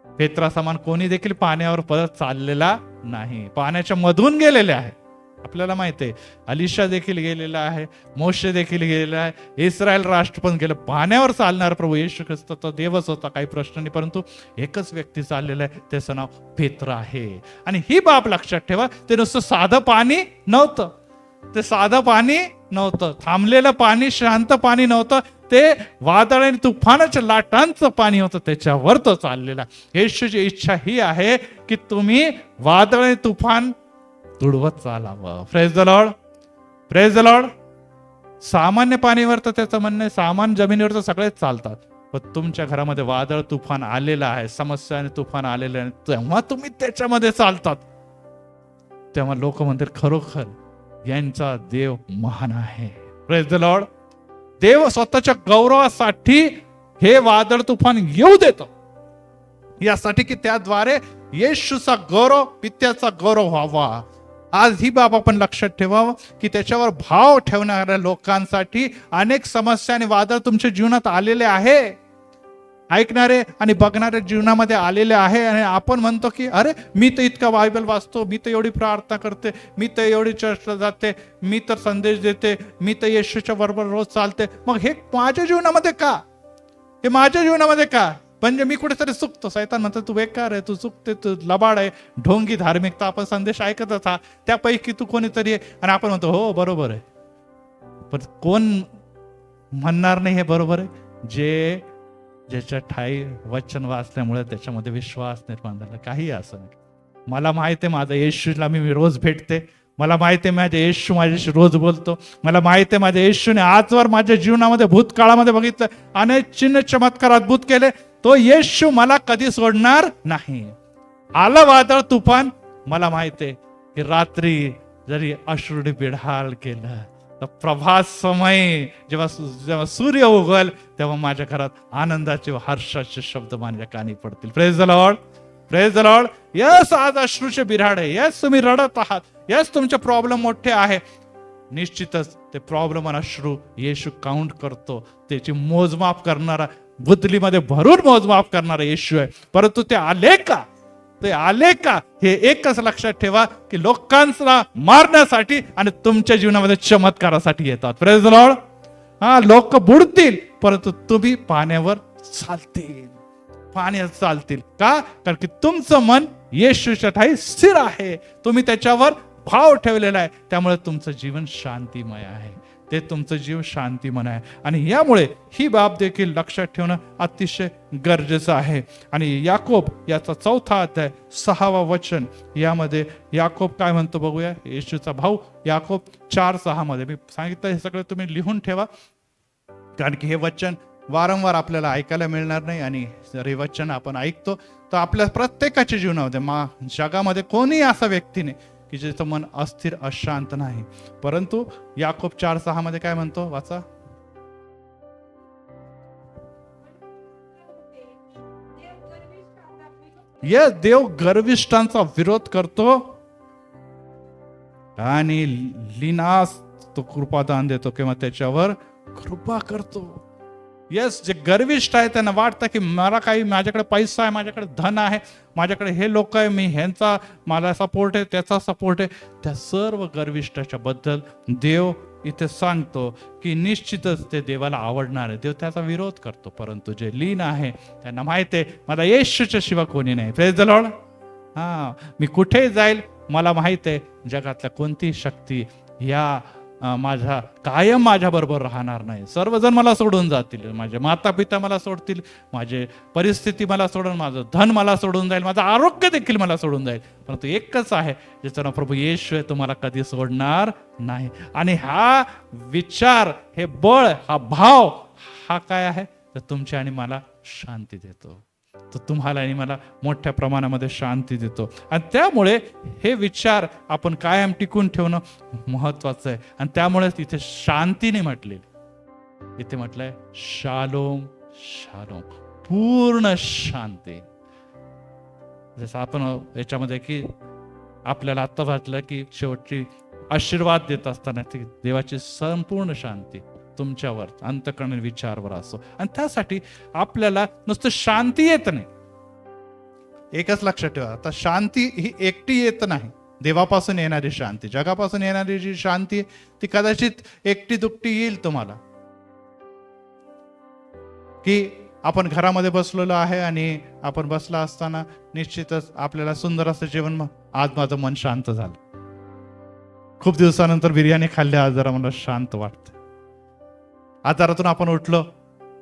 पेत्रा समान कोणी देखील पाण्यावर परत चाललेला नाही, पाण्याच्या मधून गेलेले आहे. आपल्याला माहिती आहे, अलिशा देखील गेलेला आहे, मोशे देखील गेलेला आहे, इस्रायल राष्ट्र पण गेलं. पाण्यावर चालणार प्रभू येशू ख्रिस्त तो देवच होता, काही प्रश्न नाही. परंतु एकच व्यक्ती चाललेला आहे, त्याचं नाव पेत्र आहे. आणि ही बाब लक्षात ठेवा, ते नुसतं साधं पाणी नव्हतं, ते साधं पाणी नव्हतं, थांबलेलं पाणी, शांत पाणी नव्हतं, ते वादळ आणि तुफानाच्या लाटांचं पाणी होतं, त्याच्यावर तो चाललेला. येशूची इच्छा ही आहे की तुम्ही वादळ आणि तुफान तुडवत चालावं. Praise the Lord. Praise the Lord. सामान्य पाणीवर तर त्याचं म्हणणं आहे, सामान्य जमिनीवर तर सगळेच चालतात, पण तुमच्या घरामध्ये वादळ तुफान आलेलं आहे, समस्या आणि तुफान आलेलं आहे, तेव्हा तुम्ही त्याच्यामध्ये चालतात, तेव्हा लोक म्हणतात खरोखर यांचा देव महान आहे. Praise the Lord. देव स्वतःच्या गौरवासाठी हे वादळ तुफान येऊ देतो, यासाठी की त्याद्वारे येशूचा गौरव, पित्याचा गौरव व्हावा. आज ही बाब आपण लक्षात ठेवावं की त्याच्यावर भाव ठेवणाऱ्या लोकांसाठी अनेक समस्या आणि वादळ तुमच्या जीवनात आलेले आहे, ऐकणारे आणि बघणारे जीवनामध्ये आलेले आहे. आणि आपण म्हणतो की अरे मी तर इतका बायबल वाचतो, मी तर एवढी प्रार्थना करते, मी तर एवढी चर्चला जाते, मी तर संदेश देते, मी तर येशूच्या बरोबर रोज चालते, मग हे माझ्या जीवनामध्ये का? हे माझ्या जीवनामध्ये का? म्हणजे मी कुठेतरी चुकतो. सैतान म्हणतो तू बेकार आहे, तू चुकते, तू लबाड आहे, ढोंगी धार्मिकता. आपण संदेश ऐकतच हा, त्यापैकी तू कोणीतरी आहे. आणि आपण म्हणतो हो बरोबर आहे. पण कोण म्हणणार नाही हे बरोबर आहे? ज्याच्या ठाई वचन वाचल्यामुळे त्याच्यामध्ये विश्वास निर्माण झाला. काही असं नाही. मला माहिती आहे माझा येशूला मी रोज भेटते, मला माहिती आहे माझ्या येशू माझ्याशी रोज बोलतो, मला माहिती आहे माझ्या येशूने आजवर माझ्या जीवनामध्ये भूतकाळामध्ये बघितलं, अनेक चिन्ह चमत्कार अद्भुत केले. तो येशू मला कधी सोडणार नाही. आलं वादळ तुफान, मला माहिती आहे की रात्री जरी अश्रूने बिढाल केलं तर प्रभात समय जेव्हा सूर्य उगल तेव्हा माझ्या घरात आनंदाचे व हर्षाचे शब्द माझ्या कानी पडतील. Praise the Lord. Praise the Lord. Yes, आज अश्रूचे बिराड आहे. यस, तुम्ही रडत आहात. यस, तुमचे प्रॉब्लेम मोठे आहे. निश्चितच ते प्रॉब्लेम आणि अश्रू येशू काउंट करतो. त्याची मोजमाप करणारा, बुदलीमध्ये भरून मोजमाप करणारा येशू आहे. परंतु ते आले का, ते आले का हे एकच लक्षात ठेवा की लोकांना मारण्यासाठी आणि तुमच्या जीवनामध्ये चमत्कारासाठी येतात. Praise the Lord. हा, लोक बुडतील परंतु तुम्ही पाण्यावर चालतील, पाण्यात चालतील. का? कारण की तुमचं मन येशूच्या ठाई स्थिर आहे, तुम्ही त्याच्यावर भाव ठेवलेला आहे. त्यामुळे तुमचं जीवन शांतिमय आहे, ते तुमचं जीव शांतिमय आहे. आणि यामुळे ही बाब देखील लक्षात ठेवणं अतिशय गरजेचं आहे. आणि याकोब याचा 4 अध्याय 6 वचन, यामध्ये याकोब काय म्हणतो बघूया. येशूचा भाऊ याकोब 4:6 मध्ये, मी सांगितलं हे सगळं तुम्ही लिहून ठेवा, कारण की हे वचन वारंवार आपल्याला ऐकायला मिळणार नाही. आणि जर हे वचन आपण ऐकतो तर आपल्या प्रत्येकाच्या जीवनामध्ये, जगामध्ये कोणी असा व्यक्ती नाही की ज्याचं मन अस्थिर अशांत नाही. परंतु याकोब 4:6 मध्ये काय म्हणतो, वाचा. देव गर्विष्ठांचा विरोध करतो आणि लीनास तो कृपादान देतो किंवा त्याच्यावर कृपा करतो. येस, जे गर्विष्ठ आहे त्यांना वाटतं की मला काही, माझ्याकडे पैसा आहे, माझ्याकडे धन आहे, माझ्याकडे हे लोक आहे, मी ह्यांचा मला सपोर्ट आहे, त्याचा सपोर्ट आहे. त्या सर्व गर्विष्ठाच्या बद्दल देव इथे सांगतो की निश्चितच ते देवाला आवडणार आहे. देव त्याचा विरोध करतो. परंतु जे लीन आहे त्यांना माहिती आहे मला येशूच्या शिवाय कोणी नाही. Praise the Lord. हा, मी कुठे जाईल मला माहित आहे जगातल्या कोणती शक्ती या माझ्या कायम माझ्या बरोबर राहणार नाही. सर्वजण मला सोडून जातील, माझे माता पिता मला सोडतील, माझे परिस्थिती मला सोडून, माझं धन मला सोडून जाईल, माझं आरोग्य देखील मला सोडून जाईल. परंतु एकच आहे ज्याचं नाव प्रभू येशू आहे, तुम्हाला कधी सोडणार नाही. आणि हा विचार, हे बळ, हा भाव, हा काय आहे तर तुमच्या आणि मला शांती देतो. तो तुम्हाला आणि मला मोठ्या प्रमाणामध्ये शांती देतो. आणि त्यामुळे हे विचार आपण कायम टिकून ठेवणं महत्वाचं आहे. आणि त्यामुळेच इथे शांतीने म्हटले, इथे म्हटलंय शालोम, शालोम, पूर्ण शांती. जसं आपण याच्यामध्ये की आपल्याला आता वाटलं की शेवटची आशीर्वाद देत असताना ती देवाची संपूर्ण शांती तुमच्यावर, अंतःकरण विचारवर असो. आणि त्यासाठी आपल्याला नुसतं शांती येत नाही. एकच लक्षात ठेवा, आता शांती ही एकटी येत नाही. देवापासून येणारी शांती, जगापासून येणारी जी शांती ती कदाचित एकटी दुकटी येईल तुम्हाला. की आपण घरामध्ये बसलेलो आहे आणि आपण बसला असताना निश्चितच आपल्याला सुंदर असं जेवण, आज माझं मन शांत झालं, खूप दिवसानंतर बिर्याणी खाल्ली, आज जरा मला शांत वाटतं. आजारातून आपण उठलो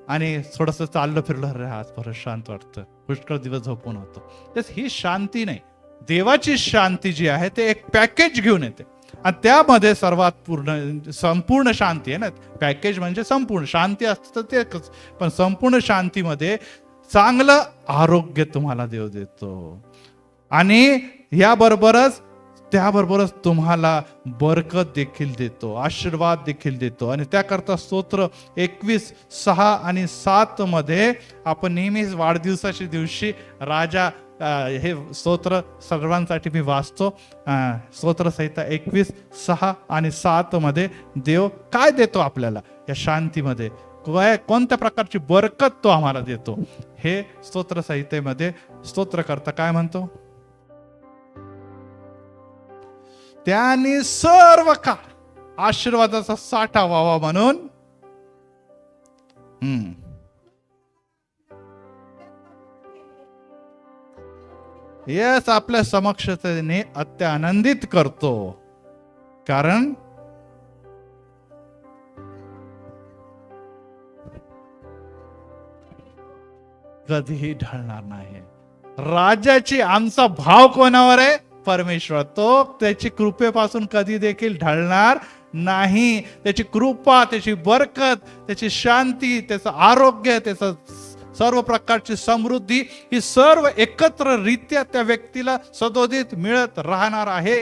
आणि थोडंसं चाललं फिरलं, अरे आज परत शांत वाटतं, पुष्कळ दिवस झोपून होतो. तेच ही शांती नाही, देवाची शांती जी आहे ते एक पॅकेज घेऊन येते. आणि त्यामध्ये सर्वात संपूर्ण शांती आहे ना. पॅकेज म्हणजे संपूर्ण शांती असतं ते, पण संपूर्ण शांतीमध्ये चांगलं आरोग्य तुम्हाला देव देतो. आणि त्याबरोबरच तुम्हाला बरकत देखील देतो, आशीर्वाद देखील देतो. आणि त्याकरता स्तोत्र 21:6 आणि 7 मध्ये आपण नेहमीच वाढदिवसाच्या दिवशी राजा हे स्तोत्र सर्वांसाठी मी वाचतो. स्तोत्र संहिता 21:6 आणि 7 मध्ये देव काय देतो आपल्याला या शांतीमध्ये, कोणत्या प्रकारची बरकत तो आम्हाला देतो, हे स्तोत्र संहितेमध्ये स्तोत्रकर्ता काय म्हणतो. त्याने सर्व काळ आशीर्वादाचा साठा व्हावा म्हणून आपल्या समक्षतेने अत्यानंदित करतो, कारण कधीही ढळणार नाही. राजाची आमचा भाव कोणावर आहे, परमेश्वर. तो त्याची कृपेपासून कधी देखील ढळणार नाही. त्याची कृपा, त्याची बरकत, त्याची शांती, त्याचं आरोग्य, त्याचं सर्व प्रकारची समृद्धी ही सर्व एकत्र रित्या त्या व्यक्तीला सदोदित मिळत राहणार आहे.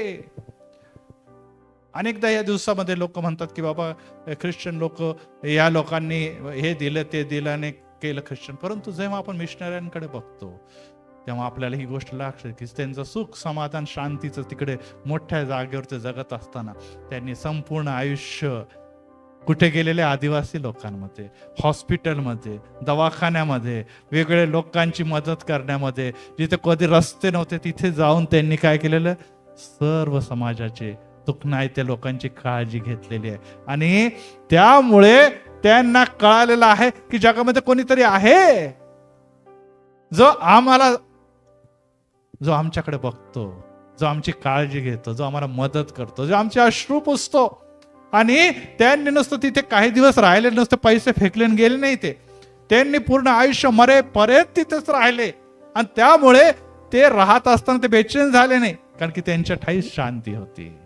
अनेकदा या दिवसामध्ये लोक म्हणतात की बाबा ख्रिश्चन लोक, या लोकांनी हे दिलं ते दिलं आणि केलं ख्रिश्चन. परंतु जेव्हा आपण मिशनऱ्यांकडे बघतो तेव्हा आपल्याला ही गोष्ट लक्षात की त्यांचं सुख समाधान शांतीचं तिकडे मोठ्या जागेवरचे जगत असताना त्यांनी संपूर्ण आयुष्य कुठे गेलेले? आदिवासी लोकांमध्ये, हॉस्पिटलमध्ये, दवाखान्यामध्ये, वेगवेगळ्या लोकांची मदत करण्यामध्ये, जिथे कधी रस्ते नव्हते तिथे जाऊन त्यांनी काय केलेलं? सर्व समाजाचे दुखण्याच्या लोकांची काळजी घेतलेली आहे. आणि त्यामुळे त्यांना कळालेलं आहे की जगामध्ये कोणीतरी आहे जो आमच्याकडे बघतो, जो आमची काळजी घेतो, जो आम्हाला मदत करतो, जो आमचे अश्रू पुसतो. आणि त्यांनी नुसतं तिथे काही दिवस राहिले, नुसते पैसे फेकले गेले नाही, त्यांनी पूर्ण आयुष्य मरेपर्यंत तिथेच राहिले. आणि त्यामुळे ते राहत असताना ते बेचैन झाले नाही, कारण की त्यांच्या ठाई शांती होती.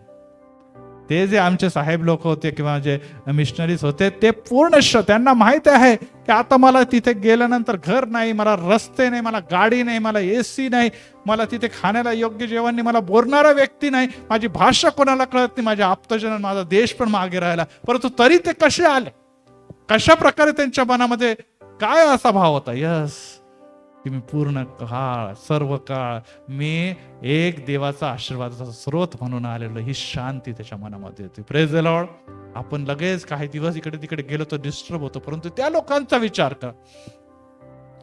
ते जे आमचे साहेब लोक होते किंवा जे मिशनरीज होते ते पूर्ण त्यांना माहित आहे की आता मला तिथे गेल्यानंतर घर नाही, मला रस्ते नाही, मला गाडी नाही, मला एसी नाही, मला तिथे खाण्याला योग्य जेवण नाही, मला बोलणारा व्यक्ती नाही, माझी भाषा कोणाला कळत नाही, माझ्या आप्तजन, माझा देश पण मागे राहिला. परंतु तरी ते कसे आले? कशा प्रकारे त्यांच्या मनामध्ये काय असा भाव होता? यस, की मी पूर्ण काळ, सर्व काळ मी एक देवाचा आशीर्वादाचा स्रोत म्हणून आलेलो. ही शांती त्याच्या मनामध्ये होती. Praise the Lord. आपण लगेच काही दिवस इकडे तिकडे गेलो तर डिस्टर्ब होतो, परंतु त्या लोकांचा विचार करा,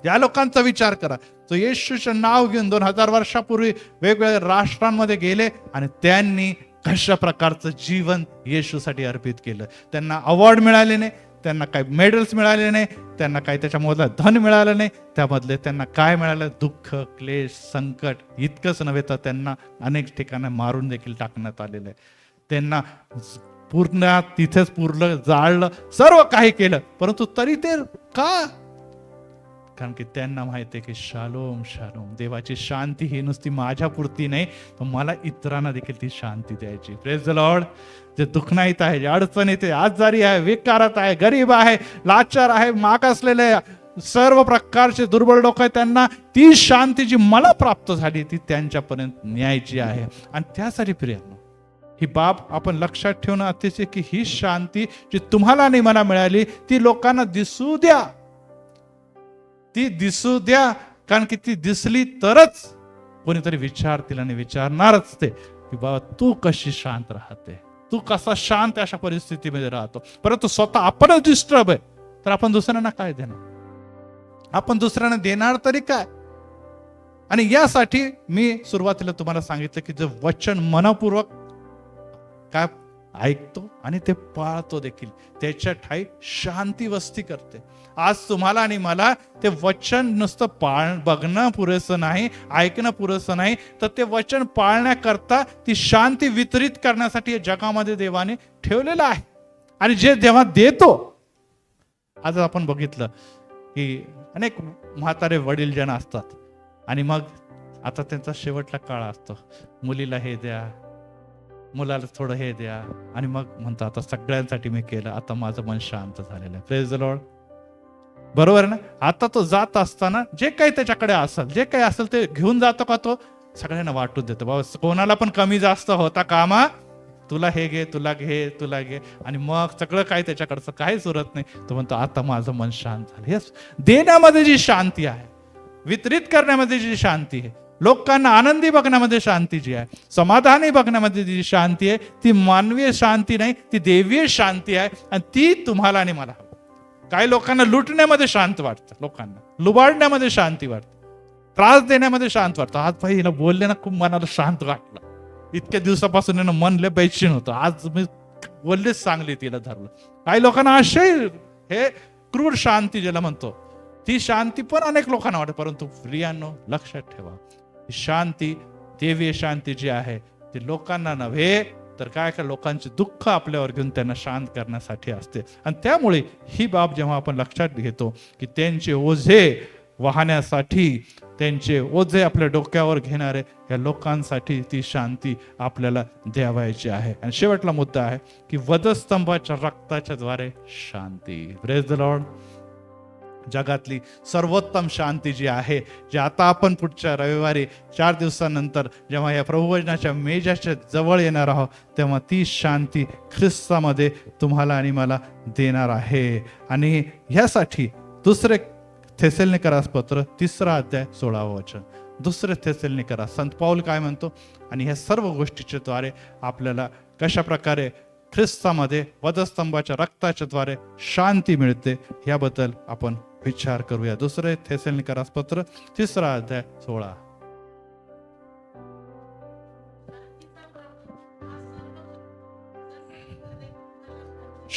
या लोकांचा विचार करा जो येशूचं नाव घेऊन 2000 वर्षापूर्वी वेगवेगळ्या राष्ट्रांमध्ये गेले आणि त्यांनी कशा प्रकारचं जीवन येशूसाठी अर्पित केलं. त्यांना अवॉर्ड मिळाले नाही, त्यांना काही मेडल्स मिळाले नाही, त्यांना काही त्याच्यामधलं धन मिळालं नाही, त्यामधले त्यांना काय मिळालं? दुःख, क्लेश, संकट. इतकंच नव्हे तर त्यांना अनेक ठिकाणी मारून देखील टाकण्यात आलेलं आहे. त्यांना पूर्ण तिथेच पुरलं, जाळलं, सर्व काही केलं, परंतु तरी ते का? कारण की त्यांना माहिती आहे की शालोम शालोम, देवाची शांती ही नुसती माझ्या पुरती नाही, तर मला इतरांना देखील ती शांती द्यायची. Praise the Lord. जे दुखनाईत आहे, जे अडचणीत आहे, आजारी आहे, विकारात आहे, गरीब आहे, लाचार आहे, मागासलेले, सर्व प्रकारचे दुर्बळ लोक आहेत, त्यांना ती शांती जी मला प्राप्त झाली ती त्यांच्यापर्यंत न्यायची आहे. आणि त्यासाठी प्रियांनो, ही बाब आपण लक्षात ठेवणं अतिशय की ही शांती जी तुम्हाला आणि मला मिळाली ती लोकांना दिसू द्या. ती दिसू द्या, कारण की ती दिसली तरच कोणीतरी विचारतील आणि विचारणारच ते की बाबा तू कशी शांत राहते, तू कसा शांत अशा परिस्थितीमध्ये राहतो. परंतु स्वतः आपणच डिस्टर्ब आहे तर आपण दुसऱ्यांना काय देणार? आपण दुसऱ्यांना देणार तरी काय? आणि यासाठी मी सुरुवातीला तुम्हाला सांगितलं की जे वचन मनपूर्वक काय ऐकतो आणि ते पाळतो देखील, त्याच्या ठाई शांती वस्ती करते. आज तुम्हाला आणि मला ते वचन नुसतं बघणं पुरेसं नाही, ऐकणं पुरेसं नाही, तर ते वचन पाळण्याकरता ती शांती वितरित करण्यासाठी या जगामध्ये देवाने ठेवलेलं आहे. आणि जे जेव्हा देतो, आज आपण बघितलं की अनेक म्हातारे वडील जण असतात आणि मग आता त्यांचा शेवटला काळ असतो, मुलीला हे द्या, मुलाला थोडं हे द्या, आणि मग म्हणतो आता सगळ्यांसाठी मी केलं, आता माझं मन शांत झालेलं आहे. Praise the Lord. बरोबर ना? आता तो जात असताना जे काही त्याच्याकडे असेल, जे काही असेल ते घेऊन जातो का? तो सगळ्यांना वाटून देतो. बाबा कोणाला पण कमी जास्त होता कामा, तुला हे घे, तुला घे, तुला घे, आणि मग सगळं काही त्याच्याकडचं काहीच उरत नाही. तो म्हणतो आता माझं मन शांत झालं. येस, देण्यामध्ये जी शांती आहे, वितरित करण्यामध्ये जी शांती आहे, लोकांना आनंदी बघण्यामध्ये शांती जी आहे, समाधानी बघण्यामध्ये जी शांती आहे, ती मानवीय शांती नाही, ती देवीय शांती आहे. आणि ती तुम्हाला आणि मला. काही लोकांना लुटण्यामध्ये शांत वाटतं, लोकांना लुबाडण्यामध्ये शांती वाटते, त्रास देण्यामध्ये शांत वाटतं. आज भाई हिला बोलले ना, खूप मनाला शांत वाटलं, इतक्या दिवसापासून मन लय बैचीन होतं, आज मी बोललेच चांगली तिला धरलं. काही लोकांना असे हे क्रूर शांती ज्याला म्हणतो, ती शांती पण अनेक लोकांना वाटते. परंतु प्रियांनो, लक्षात ठेवा, शांती, देवीय शांती जी आहे ती लोकांना नव्हे तर काय लोकांचे दुःख आपल्यावर घेऊन त्यांना शांत करण्यासाठी असते. आणि त्यामुळे ही बाब जेव्हा आपण लक्षात घेतो की त्यांचे ओझे वाहण्यासाठी, त्यांचे ओझे आपल्या डोक्यावर घेणारे या लोकांसाठी ती शांती आपल्याला द्यावायची आहे. आणि शेवटला मुद्दा आहे की वधस्तंभाच्या रक्ताच्या द्वारे शांती. Praise the Lord. जगातली सर्वोत्तम शांती जी आहे, जी आता आपण पुढच्या रविवारी 4 दिवसानंतर जेव्हा या प्रभुवचनाच्या मेजाच्या जवळ येणार आहोत, तेव्हा ती शांती ख्रिस्तामध्ये तुम्हाला आणि मला देणार आहे. आणि ह्यासाठी दुसरे थेसलोनिकरास पत्र 3 अध्याय 16 वचन, दुसरे थेसलोनिकरा संत पौल काय म्हणतो, आणि ह्या सर्व गोष्टीच्या द्वारे आपल्याला कशा प्रकारे ख्रिस्तामध्ये वधस्तंभाच्या रक्ताच्या द्वारे शांती मिळते याबद्दल आपण विचार करूया. दुसरे थेसलोनिकरा पत्र 3 अध्याय 16.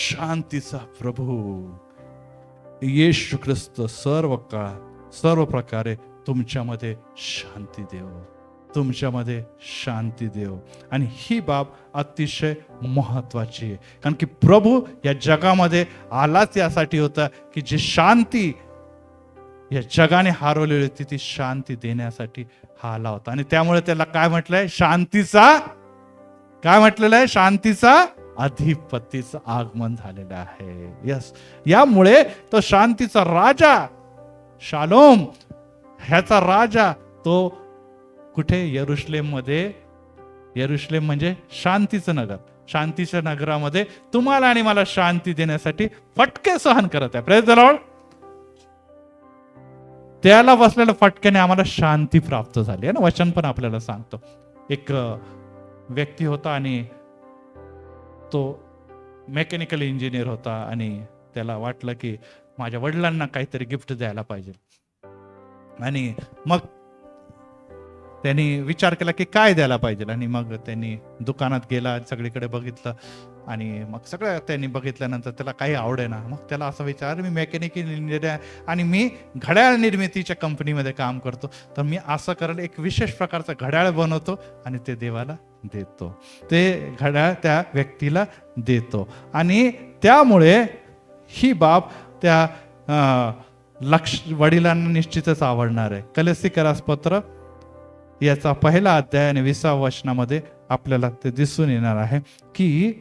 शांतीचा प्रभू येशू ख्रिस्त सर्व काळ सर्व प्रकारे तुमच्यामध्ये शांती देव, तुमच्यामध्ये शांती देव. आणि ही बाब अतिशय महत्वाची आहे, कारण की प्रभू या जगामध्ये आलाच यासाठी होता की जी शांती या जगाने हरवलेली होती ती शांती देण्यासाठी हा आला होता. आणि त्यामुळे त्याला काय म्हटलंय, शांतीचा, काय म्हटलेलं आहे, शांतीचा अधिपतीचं आगमन झालेलं आहे. यस, यामुळे तो शांतीचा राजा, शालोम ह्याचा राजा, तो कुठे, यरुशलेम मध्ये. यरुशलेम म्हणजे शांतीचं नगर. शांतीच्या नगरामध्ये तुम्हाला आणि मला शांती देण्यासाठी फटके सहन करत आहे. Praise the Lord. त्याला बसलेल्या फटक्याने आम्हाला शांती प्राप्त झाली आहे ना. वचन पण आपल्याला सांगतो, एक व्यक्ती होता आणि तो मेकॅनिकल इंजिनियर होता आणि त्याला वाटलं की माझ्या वडिलांना काहीतरी गिफ्ट द्यायला पाहिजे. आणि मग त्यांनी विचार केला की काय द्यायला पाहिजे. आणि मग त्यांनी दुकानात गेला, सगळीकडे बघितलं आणि मग सगळं त्यांनी बघितल्यानंतर त्याला काही आवडेना. मग त्याला असं विचार, मी मेकॅनिकल इंजिनियर आहे आणि मी घड्याळ निर्मितीच्या कंपनीमध्ये काम करतो, तर मी असं करेल, एक विशेष प्रकारचं घड्याळ बनवतो आणि ते देवाला देतो. ते घड्याळ त्या व्यक्तीला देतो. आणि त्यामुळे ही बाब त्या वडिलांना निश्चितच आवडणार आहे. कलोस्सीकरास पत्र याचा 1 अध्याय आणि 20व्या वचनामध्ये आपल्याला ते दिसून येणार आहे की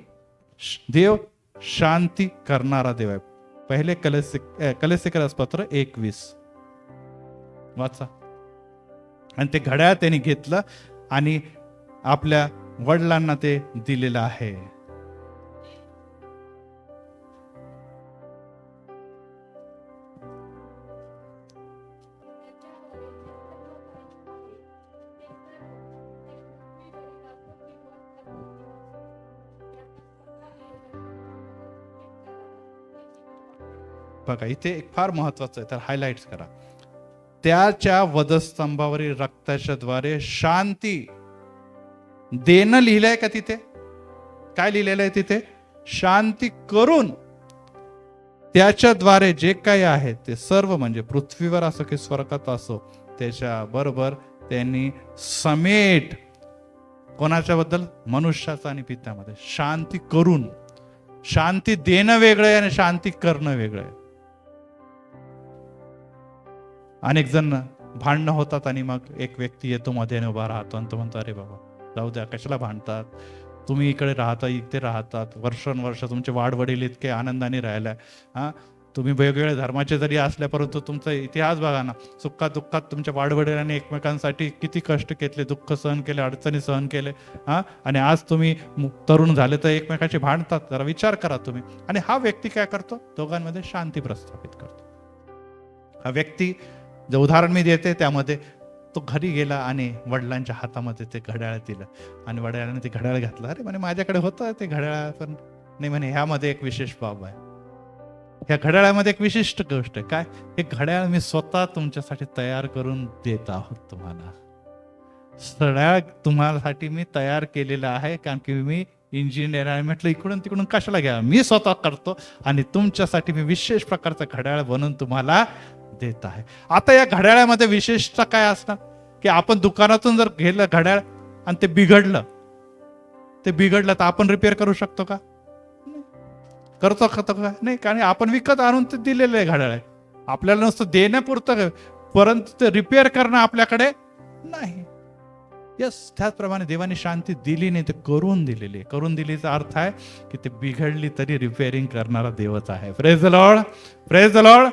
देव शांती करणारा देव आहे. पहिले कलोस्सीकरास पत्र 1:20 वाचा. आणि ते घड्याळ त्यांनी घेतलं आणि आपल्या वडिलांना ते दिलेलं आहे. बघा, इथे एक फार महत्वाचं आहे, तर हायलाइट्स करा. त्याच्या वधस्तंभावरील रक्ताच्या द्वारे शांती देणं लिहिलंय का तिथे? काय लिहिलेलं आहे तिथे? शांती करून त्याच्याद्वारे जे काही आहे ते सर्व, म्हणजे पृथ्वीवर असो की स्वर्गात असो, त्याच्या बरोबर त्यांनी समेट, कोणाच्या बद्दल? मनुष्याचा आणि पित्यामध्ये. शांती करून. शांती देणं वेगळं आहे आणि शांती करणं वेगळं आहे. अनेक जण भांडणं होतात आणि मग एक व्यक्ती येतो मध्ये उभा राहतो आणि तो म्हणतो, अरे बाबा जाऊ द्या, कशाला भांडतात, तुम्ही इकडे राहता इथे राहतात, वर्षानुवर्ष तुमचे वाडवडील इतके आनंदाने राहिलाय, तुम्ही वेगवेगळ्या धर्माचे जरी असल्या, परंतु तुमचा इतिहास बघा ना, सुखात दुःखात तुमच्या वाडवडिलांनी एकमेकांसाठी किती कष्ट घेतले, दुःख सहन केले, अडचणी सहन केले, आणि आज तुम्ही तरुण झाले तर एकमेकांशी भांडतात. जरा विचार करा तुम्ही. आणि हा व्यक्ती काय करतो? दोघांमध्ये शांती प्रस्थापित करतो. हा व्यक्ती, जे उदाहरण मी देते त्यामध्ये, तो घरी गेला आणि वडिलांच्या हातामध्ये ते घड्याळ दिलं आणि वडिलांनी ते घड्याळ घातलं. अरे म्हणे माझ्याकडे होतं ते घड्याळ, पण नाही म्हणे, ह्यामध्ये एक विशेष बाब आहे. ह्या घड्याळामध्ये एक विशिष्ट गोष्ट आहे. काय? हे घड्याळ मी स्वतः तुमच्यासाठी तयार करून देत आहोत तुम्हाला. घड्याळ तुम्हासाठी मी तयार केलेलं आहे, कारण की मी इंजिनियर आहे. म्हटलं इकडून तिकडून कशाला घ्या, मी स्वतः करतो आणि तुमच्यासाठी मी विशेष प्रकारचं घड्याळ बनवून तुम्हाला देत आहे. आता या घड्याळामध्ये विशेषता काय असणार की आपण दुकानातून जर घेतलं घड्याळ आणि ते बिघडलं तर आपण रिपेअर करू शकतो का? करतो का? नाही, कारण आपण विकत आणून ते दिलेलं आहे घड्याळ आहे. आपल्याला नुसतं देण्यापुरतं, परंतु ते रिपेअर करणं आपल्याकडे नाही. यस, त्याचप्रमाणे देवाने शांती दिली नाही, ते करून दिलेली आहे. करून दिलीचा अर्थ आहे की ते बिघडली तरी रिपेअरिंग करणारा देवच आहे. Praise the Lord, praise the Lord.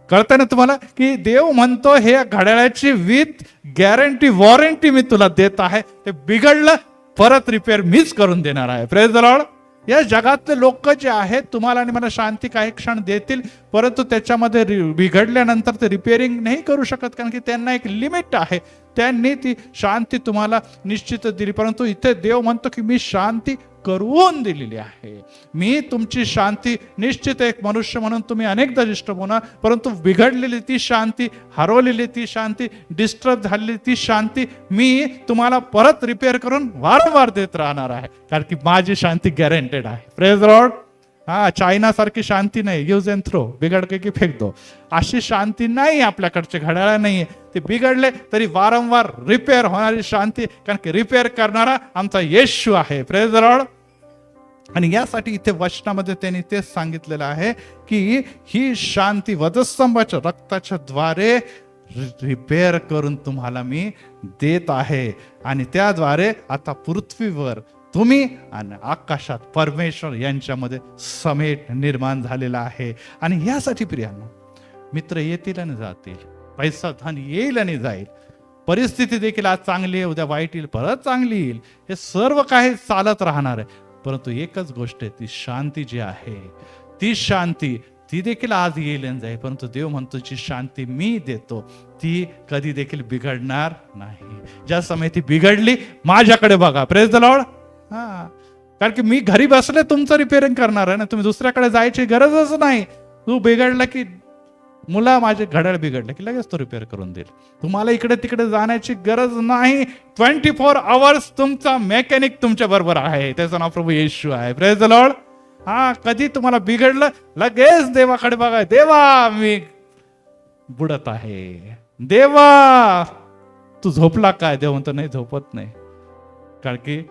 कळतं ना तुम्हाला की देव म्हणतो हे घड्याळाची विथ गॅरंटी, वॉरंटी मी तुला देत आहे. ते बिघडलं परत रिपेअर मीच करून देणार आहे. Praise the Lord. या जगातले लोक जे आहेत तुम्हाला आणि मला शांती काही क्षण देतील, परंतु त्याच्यामध्ये बिघडल्यानंतर ते रिपेअरिंग नाही करू शकत, कारण की त्यांना एक लिमिट आहे. त्यांनी ती शांती तुम्हाला निश्चितच दिली. परंतु इथे देव म्हणतो की मी शांती करून दिलेली आहे. मी तुमची शांती निश्चित, एक मनुष्य म्हणून तुम्ही अनेकदा डिस्टर्ब होणार, परंतु बिघडलेली ती शांती, हरवलेली ती शांती, डिस्टर्ब झालेली ती शांती मी तुम्हाला परत रिपेअर करून वारंवार देत राहणार आहे, कारण की माझी शांती गॅरंटेड आहे. Praise the Lord. चायना सारखी शांती नाही, यूज अँड थ्रो, बिघडके की फेक दो, अशी शांती नाही आपल्याकडचे. घड्याळ नाहीये, ते बिघडले तरी वारंवार रिपेअर होणारी शांती, कारण की रिपेअर करणारा आमचा येशू आहे. Praise the Lord. आणि यासाठी इथे वचनामध्ये त्यांनी तेच सांगितलेलं आहे की ही शांती वधस्तंभाच्या रक्ताच्या द्वारे रिपेअर करून तुम्हाला मी देत आहे. आणि त्याद्वारे आता पृथ्वीवर तुम्ही आणि आकाशात परमेश्वर यांच्यामध्ये समेट निर्माण झालेला आहे. आणि यासाठी प्रियांनो, मित्र येतील आणि जातील, पैसा धन येईल आणि जाईल, परिस्थिती देखील आज चांगली आहे, उद्या वाईट येईल, परत चांगली येईल, हे सर्व काही चालत राहणार आहे. परंतु एकच गोष्ट आहे, ती शांती जी आहे, ती शांती ती देखील आज येईल आणि जाईल. परंतु देव म्हणतो जी शांती मी देतो ती कधी देखील बिघडणार नाही. ज्या समय ती बिघडली, माझ्याकडे बघा. Praise the Lord. कारण की मी घरी बसले तुमचं रिपेअरिंग करणार आहे ना, तुम्ही दुसऱ्याकडे जायची गरजच नाही. तू बिघडला की, मुला माझे घड्याळ बिघडलं की लगेच तो रिपेअर करून देईल. तुम्हाला इकडे तिकडे जाण्याची गरज नाही. 24 आवर्स तुमचा मेकॅनिक तुमच्या बरोबर आहे. त्याचं नाव प्रभू येशू आहे. Praise the Lord. कधी तुम्हाला बिघडलं, लगेच देवाकडे बघा. देवा मी बुडत आहे, देवा तू झोपला काय? देव म्हणतो नाही, झोपत नाही, कारण की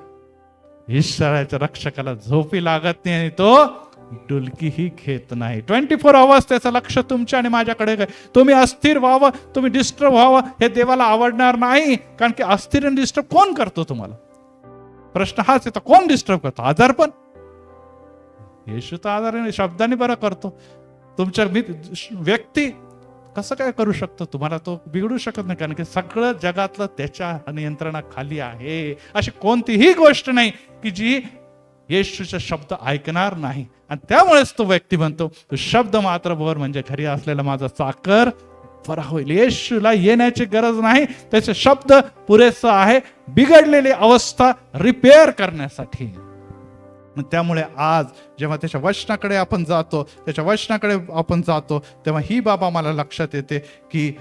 ईश्वराच्या रक्षकाला झोपी लागत नाही आणि तो डुलकीही घेत नाही. 24 आवर्स त्याचं लक्ष तुमच्या आणि माझ्याकडे काय. तुम्ही अस्थिर व्हावं, तुम्ही डिस्टर्ब व्हावं, हे देवाला आवडणार नाही. कारण की अस्थिर आणि डिस्टर्ब कोण करतो? तुम्हाला प्रश्न हाच येतो, कोण डिस्टर्ब करतो? आजारपण. येशू तर आजार शब्दाने बरं करतो. तुमच्या व्यक्ती कसं काय करू शकतो? तुम्हाला तो बिघडू शकत नाही, कारण की सगळं जगातलं त्याच्या नियंत्रणाखाली आहे. अशी कोणतीही गोष्ट नाही की जी येशूचा शब्द ऐकणार नाही. आणि त्यामुळेच तो व्यक्ती म्हणतो, तो शब्द मात्र बोर, म्हणजे घरी असलेला माझा चाकर बरा होईल. येशूला येण्याची गरज नाही, त्याचे शब्द पुरेसा आहे बिघडलेली अवस्था रिपेअर करण्यासाठी. त्यामुळे आज जेव्हा त्याच्या वचनाकडे आपण जातो, तेव्हा ही बाबा मला लक्षात येते की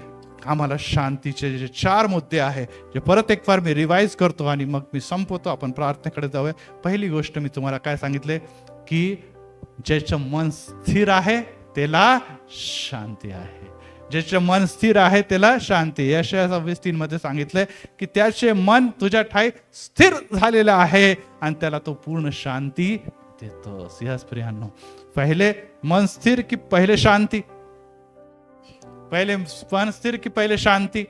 आम्हाला शांतीचे जे 4 मुद्दे आहे, जे परत एक फार मी रिवाइज करतो आणि मग मी संपवतो. आपण प्रार्थनेकडे जाऊया. पहिली गोष्ट मी तुम्हाला काय सांगितले की ज्याचं मन स्थिर आहे त्याला शांती आहे. ज्याचे मन स्थिर आहे त्याला शांती. यशाया 26:3 मध्ये सांगितलंय की त्याचे मन तुझ्या ठाई स्थिर झालेलं आहे आणि त्याला तो पूर्ण शांती देतोस. यस प्रियांनो, पहिले मन स्थिर की पहिले शांती? पहिले मन स्थिर की पहिले शांती?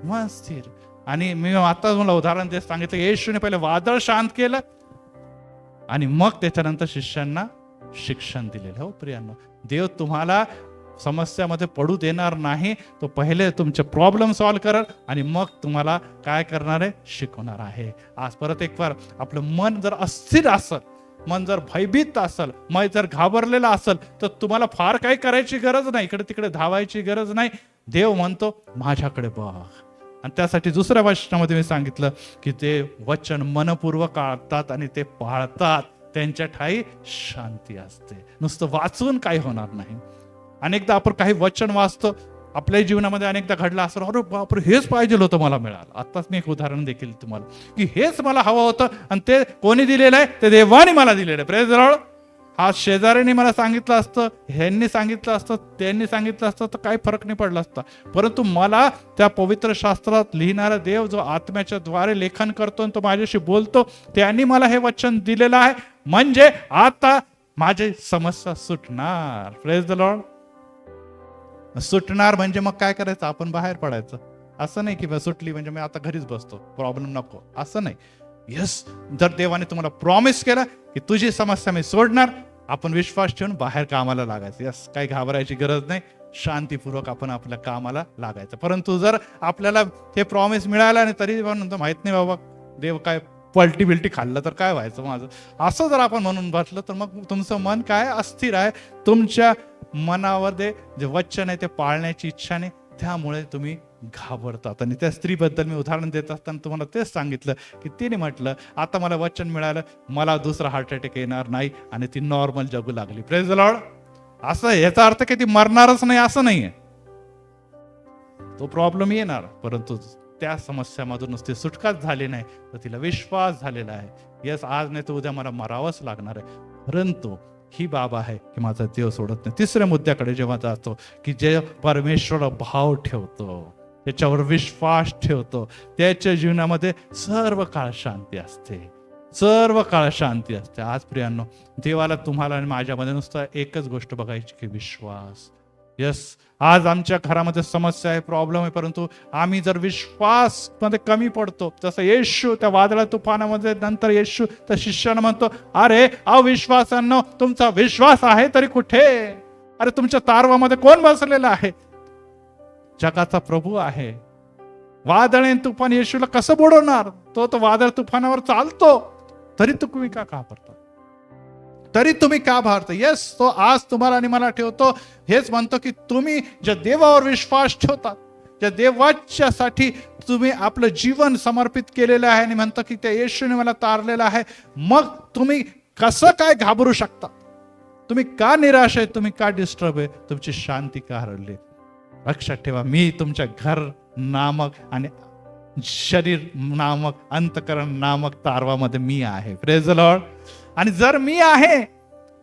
मन स्थिर. आणि मी आता मला उदाहरण देत सांगितलं, येशूने पहिले वादळ शांत केलं आणि मग त्याच्यानंतर शिष्यांना शिक्षण दिलेलं. हो प्रियांनो, देव तुम्हाला समस्यामध्ये पडू देणार नाही. तो पहिले तुमचे प्रॉब्लेम सॉल्व्ह करणार आणि मग तुम्हाला काय करणार आहे? शिकवणार आहे. आज परत एक बार, आपलं मन जर अस्थिर असेल, मन जर भयभीत असेल, मन जर घाबरलेलं असेल, तर तुम्हाला फार काही करायची गरज नाही, इकडे तिकडे धावायची गरज नाही. देव म्हणतो माझ्याकडे बघ. आणि त्यासाठी दुसऱ्या वचनामध्ये मी सांगितलं की ते वचन मनपूर्वक ऐकतात आणि ते पाळतात, त्यांच्या ठाई शांती असते. नुसतं वाचून काही होणार नाही. अनेकदा आपण काही वचन वाचतो, आपल्या जीवनामध्ये अनेकदा घडला असं, अरे बापरे हेच पाहिजे होतं मला मिळालं. आताच मी एक उदाहरण देखील तुम्हाला की हेच मला हवं होतं आणि ते कोणी दिलेलं आहे? ते देवाने मला दिलेलं आहे. Praise the Lord. हा शेजाऱ्याने मला सांगितलं असतं, ह्यांनी सांगितलं असतं, त्यांनी सांगितलं असतं, तर काही फरक नाही पडला असता. परंतु मला त्या पवित्र शास्त्रात लिहिणारा देव जो आत्म्याच्या द्वारे लेखन करतो आणि तो माझ्याशी बोलतो, त्यांनी मला हे वचन दिलेलं आहे. म्हणजे आता माझी समस्या सुटणार. Praise the Lord. सुटणार म्हणजे मग काय करायचं? आपण बाहेर पडायचं. असं नाही की सुटली म्हणजे मी आता घरीच बसतो, प्रॉब्लेम नको, असं नाही. यस, जर देवाने तुम्हाला प्रॉमिस केला की तुझी समस्या मी सोडणार, आपण विश्वास ठेवून बाहेर कामाला लागायचं. यस, काही घाबरायची गरज नाही. शांतीपूर्वक आपण आपल्या कामाला लागायचं. परंतु जर आपल्याला हे प्रॉमिस मिळालं आणि तरी म्हणतो माहित नाही बाबा, देव काय पलटी बिलटी खाल्लं तर काय व्हायचं माझं, असं जर आपण म्हणून बसलं, तर मग तुमचं मन काय अस्थिर आहे. तुमच्या मनावर जे वचन आहे ते पाळण्याची इच्छा नाही, त्यामुळे तुम्ही घाबरतात. आणि त्या स्त्रीबद्दल मी उदाहरण देत असताना तुम्हाला तेच सांगितलं की तिने म्हटलं, आता मला वचन मिळालं, मला दुसरा हार्ट अटॅक येणार नाही, आणि ती नॉर्मल जगू लागली. Praise the Lord. असं याचा अर्थ की ती मरणारच नाही असं नाहीये, तो प्रॉब्लेम येणार, परंतु त्या समस्यामधून ती सुटकाच झाली नाही, तर तिला विश्वास झालेला आहे, यस आज नाही तर उद्या मला मरावंच लागणार आहे, परंतु ही बाब आहे की माझा देव सोडत नाही. तिसऱ्या मुद्द्याकडे जेव्हा जातो, की जे परमेश्वराला भाव ठेवतो, त्याच्यावर विश्वास ठेवतो, त्याच्या जीवनामध्ये सर्व काळ शांती असते, सर्व काळ शांती असते. आज प्रियांनो, देवाला तुम्हाला आणि माझ्यामध्ये नुसतं एकच गोष्ट बघायची की विश्वास. यस, आज आमच्या घरामध्ये समस्या आहे, प्रॉब्लेम आहे, परंतु आम्ही जर विश्वास मध्ये कमी पडतो, जसं येशू त्या वादळा तुफानामध्ये नंतर येशू त्या शिष्यानं म्हणतो, अरे अविश्वासांनो, तुमचा विश्वास आहे तरी कुठे? अरे तुमच्या तारवामध्ये कोण बसलेला आहे? जगाचा प्रभू आहे. वादळ आणि तुफान येशूला कसं बुडवणार? तो वादळ तुफानावर चालतो, तरी तुम्ही का घाबरता? तरी तुम्ही का भारता? येस, तो आज तुम्हाला आणि मला ठेवतो. हेच म्हणतो की तुम्ही ज्या देवावर विश्वास ठेवतात, ज्या देवाच्यासाठी तुम्ही आपलं जीवन समर्पित केलेलं आहे, आणि म्हणतो की त्या येशूने मला तारलेलं आहे, मग तुम्ही कसं काय घाबरू शकता? तुम्ही का निराश आहे? तुम्ही का डिस्टर्ब आहे? तुमची शांती का हरवली? लक्षात ठेवा, मी तुमच्या घर नामक आणि शरीर नामक अंतकरण नामक तारवामध्ये मी आहे. Praise the Lord. आणि जर मी आहे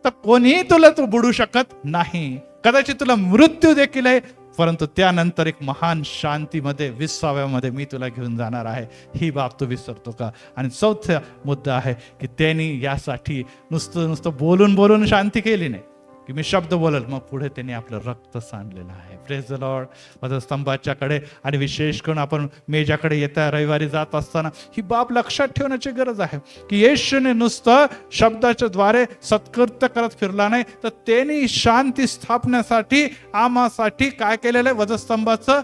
तर कोणीही तुला तू बुडू शकत नाही. कदाचित तुला मृत्यू देखील आहे, परंतु त्यानंतर एक महान शांतीमध्ये 20व्यामध्ये मी तुला घेऊन जाणार आहे. ही बाब तू विसरतो का? आणि चौथा मुद्दा आहे की त्यांनी यासाठी नुसतं बोलून बोलून शांती केली नाही, की मी शब्द बोलल, मग पुढे त्यांनी आपलं रक्त सांडलेलं आहे. Praise the Lord. माझं स्तंभाच्याकडे आणि विशेष करून आपण मेजाकडे येत्या रविवारी जात असताना ही बाब लक्षात ठेवण्याची गरज आहे की येशूने नुसतं शब्दाच्या द्वारे सत्कृत्य करत फिरला नाही, तर त्यांनी शांती स्थापण्यासाठी आम्हासाठी काय केलेलं आहे? वधस्तंभाचं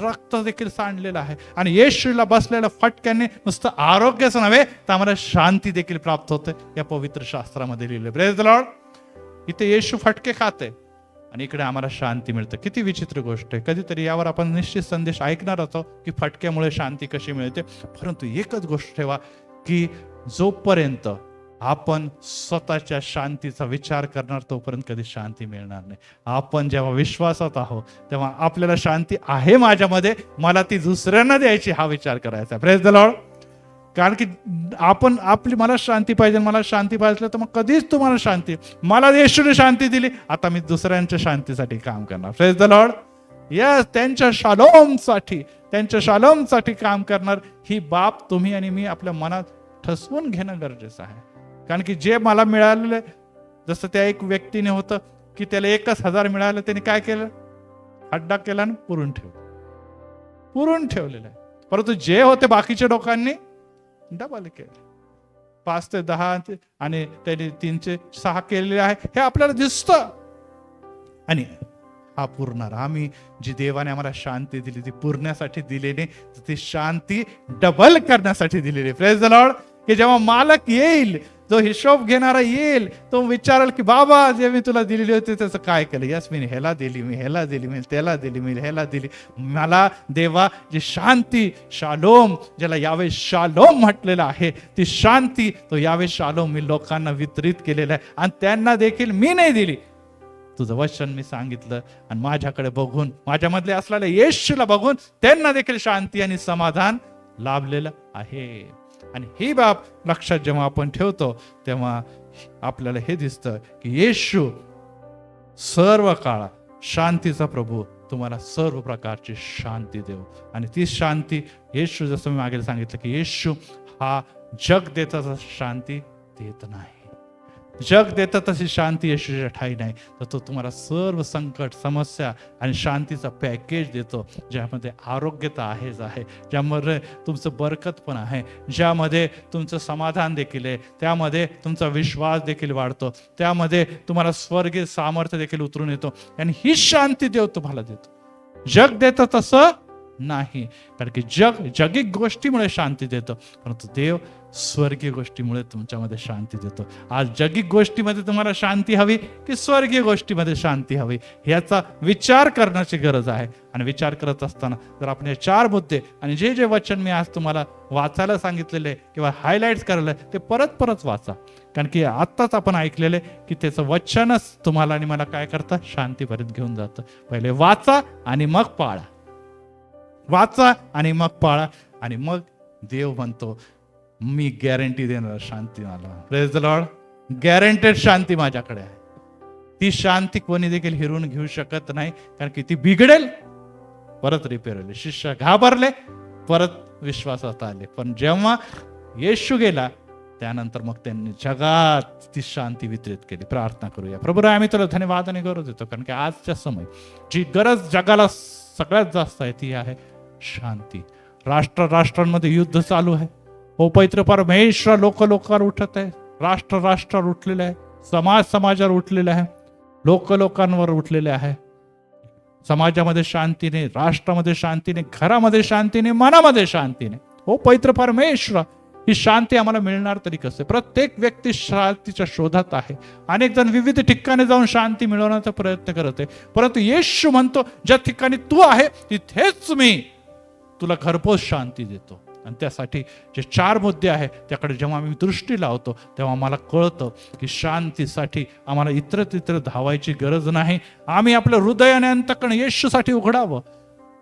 रक्त देखील सांडलेलं आहे. आणि येशूला बसलेल्या फटक्याने नुसतं आरोग्यच नव्हे, तर आम्हाला शांती देखील प्राप्त होते. या पवित्र शास्त्रामध्ये लिहिलं. Praise the Lord. इथे येशू फटके खाते आणि इकडे आम्हाला शांती मिळते. किती विचित्र गोष्ट आहे. कधीतरी यावर आपण निश्चित संदेश ऐकणार होतो की फटक्यामुळे शांती कशी मिळते. परंतु एकच गोष्ट ठेवा की जोपर्यंत आपण स्वतःच्या शांतीचा विचार करणार, तोपर्यंत कधी शांती मिळणार नाही. आपण जेव्हा विश्वासात आहोत, तेव्हा आपल्याला शांती आहे माझ्यामध्ये, मला ती दुसऱ्यांना द्यायची, हा विचार करायचा. Praise the Lord. कारण की मला शांती पाहिजे, मला शांती पाहिजे, तर मग कधीच तुम्हाला शांती, मला येशूने शांती दिली, आता मी दुसऱ्यांच्या शांतीसाठी काम करणार. Praise the Lord. यस, त्यांच्या शालोमसाठी काम करणार. ही बाब तुम्ही आणि मी आपल्या मनात ठसवून घेणं गरजेचं आहे. कारण की जे मला मिळालेलं, जसं त्या एक व्यक्तीने होतं की त्याला 1,000 मिळालं, त्याने काय केलं? खड्डा केला आणि पुरून ठेवलेलं आहे. परंतु जे होते बाकीच्या लोकांनी डबल केले, 5 ते 10 आणि त्यांनी 3 ते 6 केलेले आहे. हे आपल्याला दिसतं. आणि हा पुरणार, आम्ही जी देवाने आम्हाला शांती दिली ती पुरण्यासाठी दिलेली, ती शांती डबल करण्यासाठी दिलेली. Praise the Lord. की जेव्हा मालक येईल, जो हिशोब घेणारा येईल, तो विचारेल की बाबा जे मी तुला दिलेली होती त्याचं काय केलं? यस, मी ह्याला दिली, मी ह्याला दिली, मी त्याला दिली, मी ह्याला दिली. मला देवा जी शांती, शालोम, ज्याला यावे शालोम म्हटलेलं आहे, ती शांती, तो यावे शालोम मी लोकांना वितरित केलेला आहे, आणि त्यांना देखील मी नाही दिली. तुझं वचन मी सांगितलं, आणि माझ्याकडे बघून, माझ्यामधले असलेल्या येशूला बघून त्यांना देखील शांती आणि समाधान लाभलेलं आहे. आणि ही बाब लक्षात जेव्हा आपण ठेवतो, तेव्हा आपल्याला हे दिसतं की येशू सर्व काळ शांतीचा प्रभू तुम्हाला सर्व प्रकारची शांती देव. आणि ती शांती येशू, जसं मी मागे सांगितलं की येशू हा जग देता शांती देत नाही. जग देतं तशी शांती येशूच्या ठाई नाही, तर तो तुम्हाला सर्व संकट, समस्या आणि शांतीचा पॅकेज देतो, ज्यामध्ये आरोग्यता आहे, ज्यामध्ये तुमचं बरकत पण आहे, ज्यामध्ये तुमचं समाधान देखील आहे, त्यामध्ये तुमचा विश्वास देखील वाढतो, त्यामध्ये तुम्हाला स्वर्गीय सामर्थ्य देखील उतरून येतो. आणि ही शांती देव तुम्हाला देतो. जग देतं तसं नाही, कारण की जगिक गोष्टीमुळे शांती देतं, परंतु देव स्वर्गीय गोष्टीमुळे तुमच्यामध्ये शांती देतो. आज जगिक गोष्टीमध्ये तुम्हाला शांती हवी की स्वर्गीय गोष्टीमध्ये शांती हवी, याचा विचार करण्याची गरज आहे. आणि विचार करत असताना जर आपण हे 4 मुद्दे आणि जे जे वचन मी आज तुम्हाला वाचायला सांगितलेले किंवा हायलाइट्स करायला ते परत परत वाचा. कारण की आत्ताच आपण ऐकलेले की त्याचं वचनच तुम्हाला आणि मला काय करतं, शांतीपर्यंत घेऊन जातं. पहिले वाचा आणि मग पाळा, वाचा आणि मग पाळा, आणि मग देव म्हणतो मी गॅरंटी देणार शांती मला. Praise the Lord. गॅरंटेड शांती माझ्याकडे आहे. ती शांती कोणी देखील हिरवून घेऊ शकत नाही, कारण की ती बिघडेल परत रिपेअर होईल. शिष्य घाबरले, परत विश्वासात आले. पण जेव्हा येशू गेला त्यानंतर मग त्यांनी जगात ती शांती वितरित केली. प्रार्थना करूया. प्रभू आम्ही तुला धन्यवाद आणि गौरव देतो, कारण की आजच्या समय जी गरज जगाला सगळ्यात जास्त आहे ती आहे शांती. राष्ट्रांमध्ये युद्ध चालू आहे. हो पवित्र परमेश्वर लोकांवर उठत आहे. राष्ट्रावर उठलेले आहे. समाजावर उठलेले आहे. लोकांवर उठलेले आहे. समाजामध्ये शांतीने, राष्ट्रामध्ये शांतीने, घरामध्ये शांतीने, मनामध्ये शांतीने. हो पवित्र परमेश्वर, ही शांती आम्हाला मिळणार तरी कसे? प्रत्येक व्यक्ती शांतीच्या शोधात आहे. अनेक जण विविध ठिकाणी जाऊन शांती मिळवण्याचा प्रयत्न करत आहे, परंतु येशू म्हणतो ज्या ठिकाणी तू आहे तिथेच मी तुला घरपोच शांती देतो. आणि त्यासाठी जे 4 मुद्दे आहे त्याकडे जेव्हा आम्ही दृष्टी लावतो तेव्हा आम्हाला कळतं की शांतीसाठी आम्हाला इतर धावायची गरज नाही. आम्ही आपलं हृदय आणि अंतःकरण येशूसाठी उघडावं.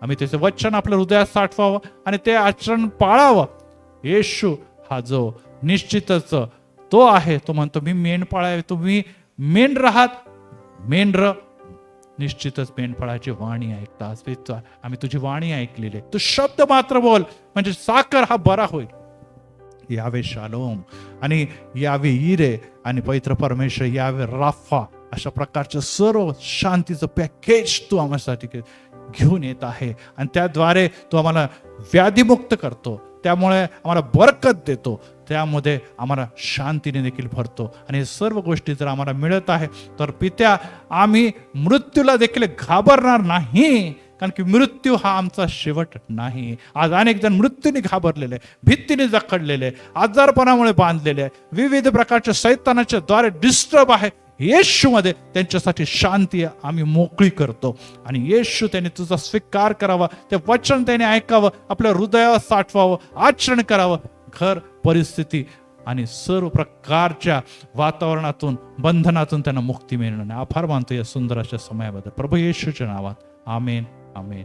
आम्ही त्याचे वचन आपल्या हृदयात साठवावं आणि ते आचरण पाळावं. येशू हा जो निश्चितच तो आहे, तो म्हणतो मी मेंढपाळ आहे, तुम्ही मेंढ राहात. मेंढर निश्चितच मेंढपाळाची वाणी ऐकतात. आम्ही तुझी वाणी ऐकलेली आहे. तू शब्द मात्र बोल म्हणजे साखर हा बरा होईल. यावे शालोम आणि यावे इरे आणि पवित्र परमेश्वर यावे राफा, अशा प्रकारचं सर्व शांतीचं पॅकेज तू आम्हासाठी घेऊन येत आहे. आणि त्याद्वारे तू आम्हाला व्याधीमुक्त करतो, त्यामुळे आम्हाला बरकत देतो, त्यामध्ये आम्हाला शांतीने देखील भरतो. आणि हे सर्व गोष्टी जर आम्हाला मिळत आहे तर पित्या आम्ही मृत्यूला देखील घाबरणार नाही, कारण की मृत्यू हा आमचा शेवट नाही. आज अनेक जण मृत्यूने घाबरलेले, भीतीने जखडलेले, आजारपणामुळे बांधलेले, विविध प्रकारच्या सैतानाच्या द्वारे डिस्टर्ब आहे. येशूमध्ये त्यांच्यासाठी शांती आम्ही मोकळी करतो. आणि येशू त्याने तुझा स्वीकार करावा, ते वचन त्याने ऐकावं, आपल्या हृदयावर साठवावं, आचरण करावं. घर परिस्थिती आणि सर्व प्रकारच्या वातावरणातून, बंधनातून त्यांना मुक्ती मिळणं. आभार मानतो या सुंदर अशा समयाबद्दल प्रभू येशूच्या नावात. आमेन, आमेन.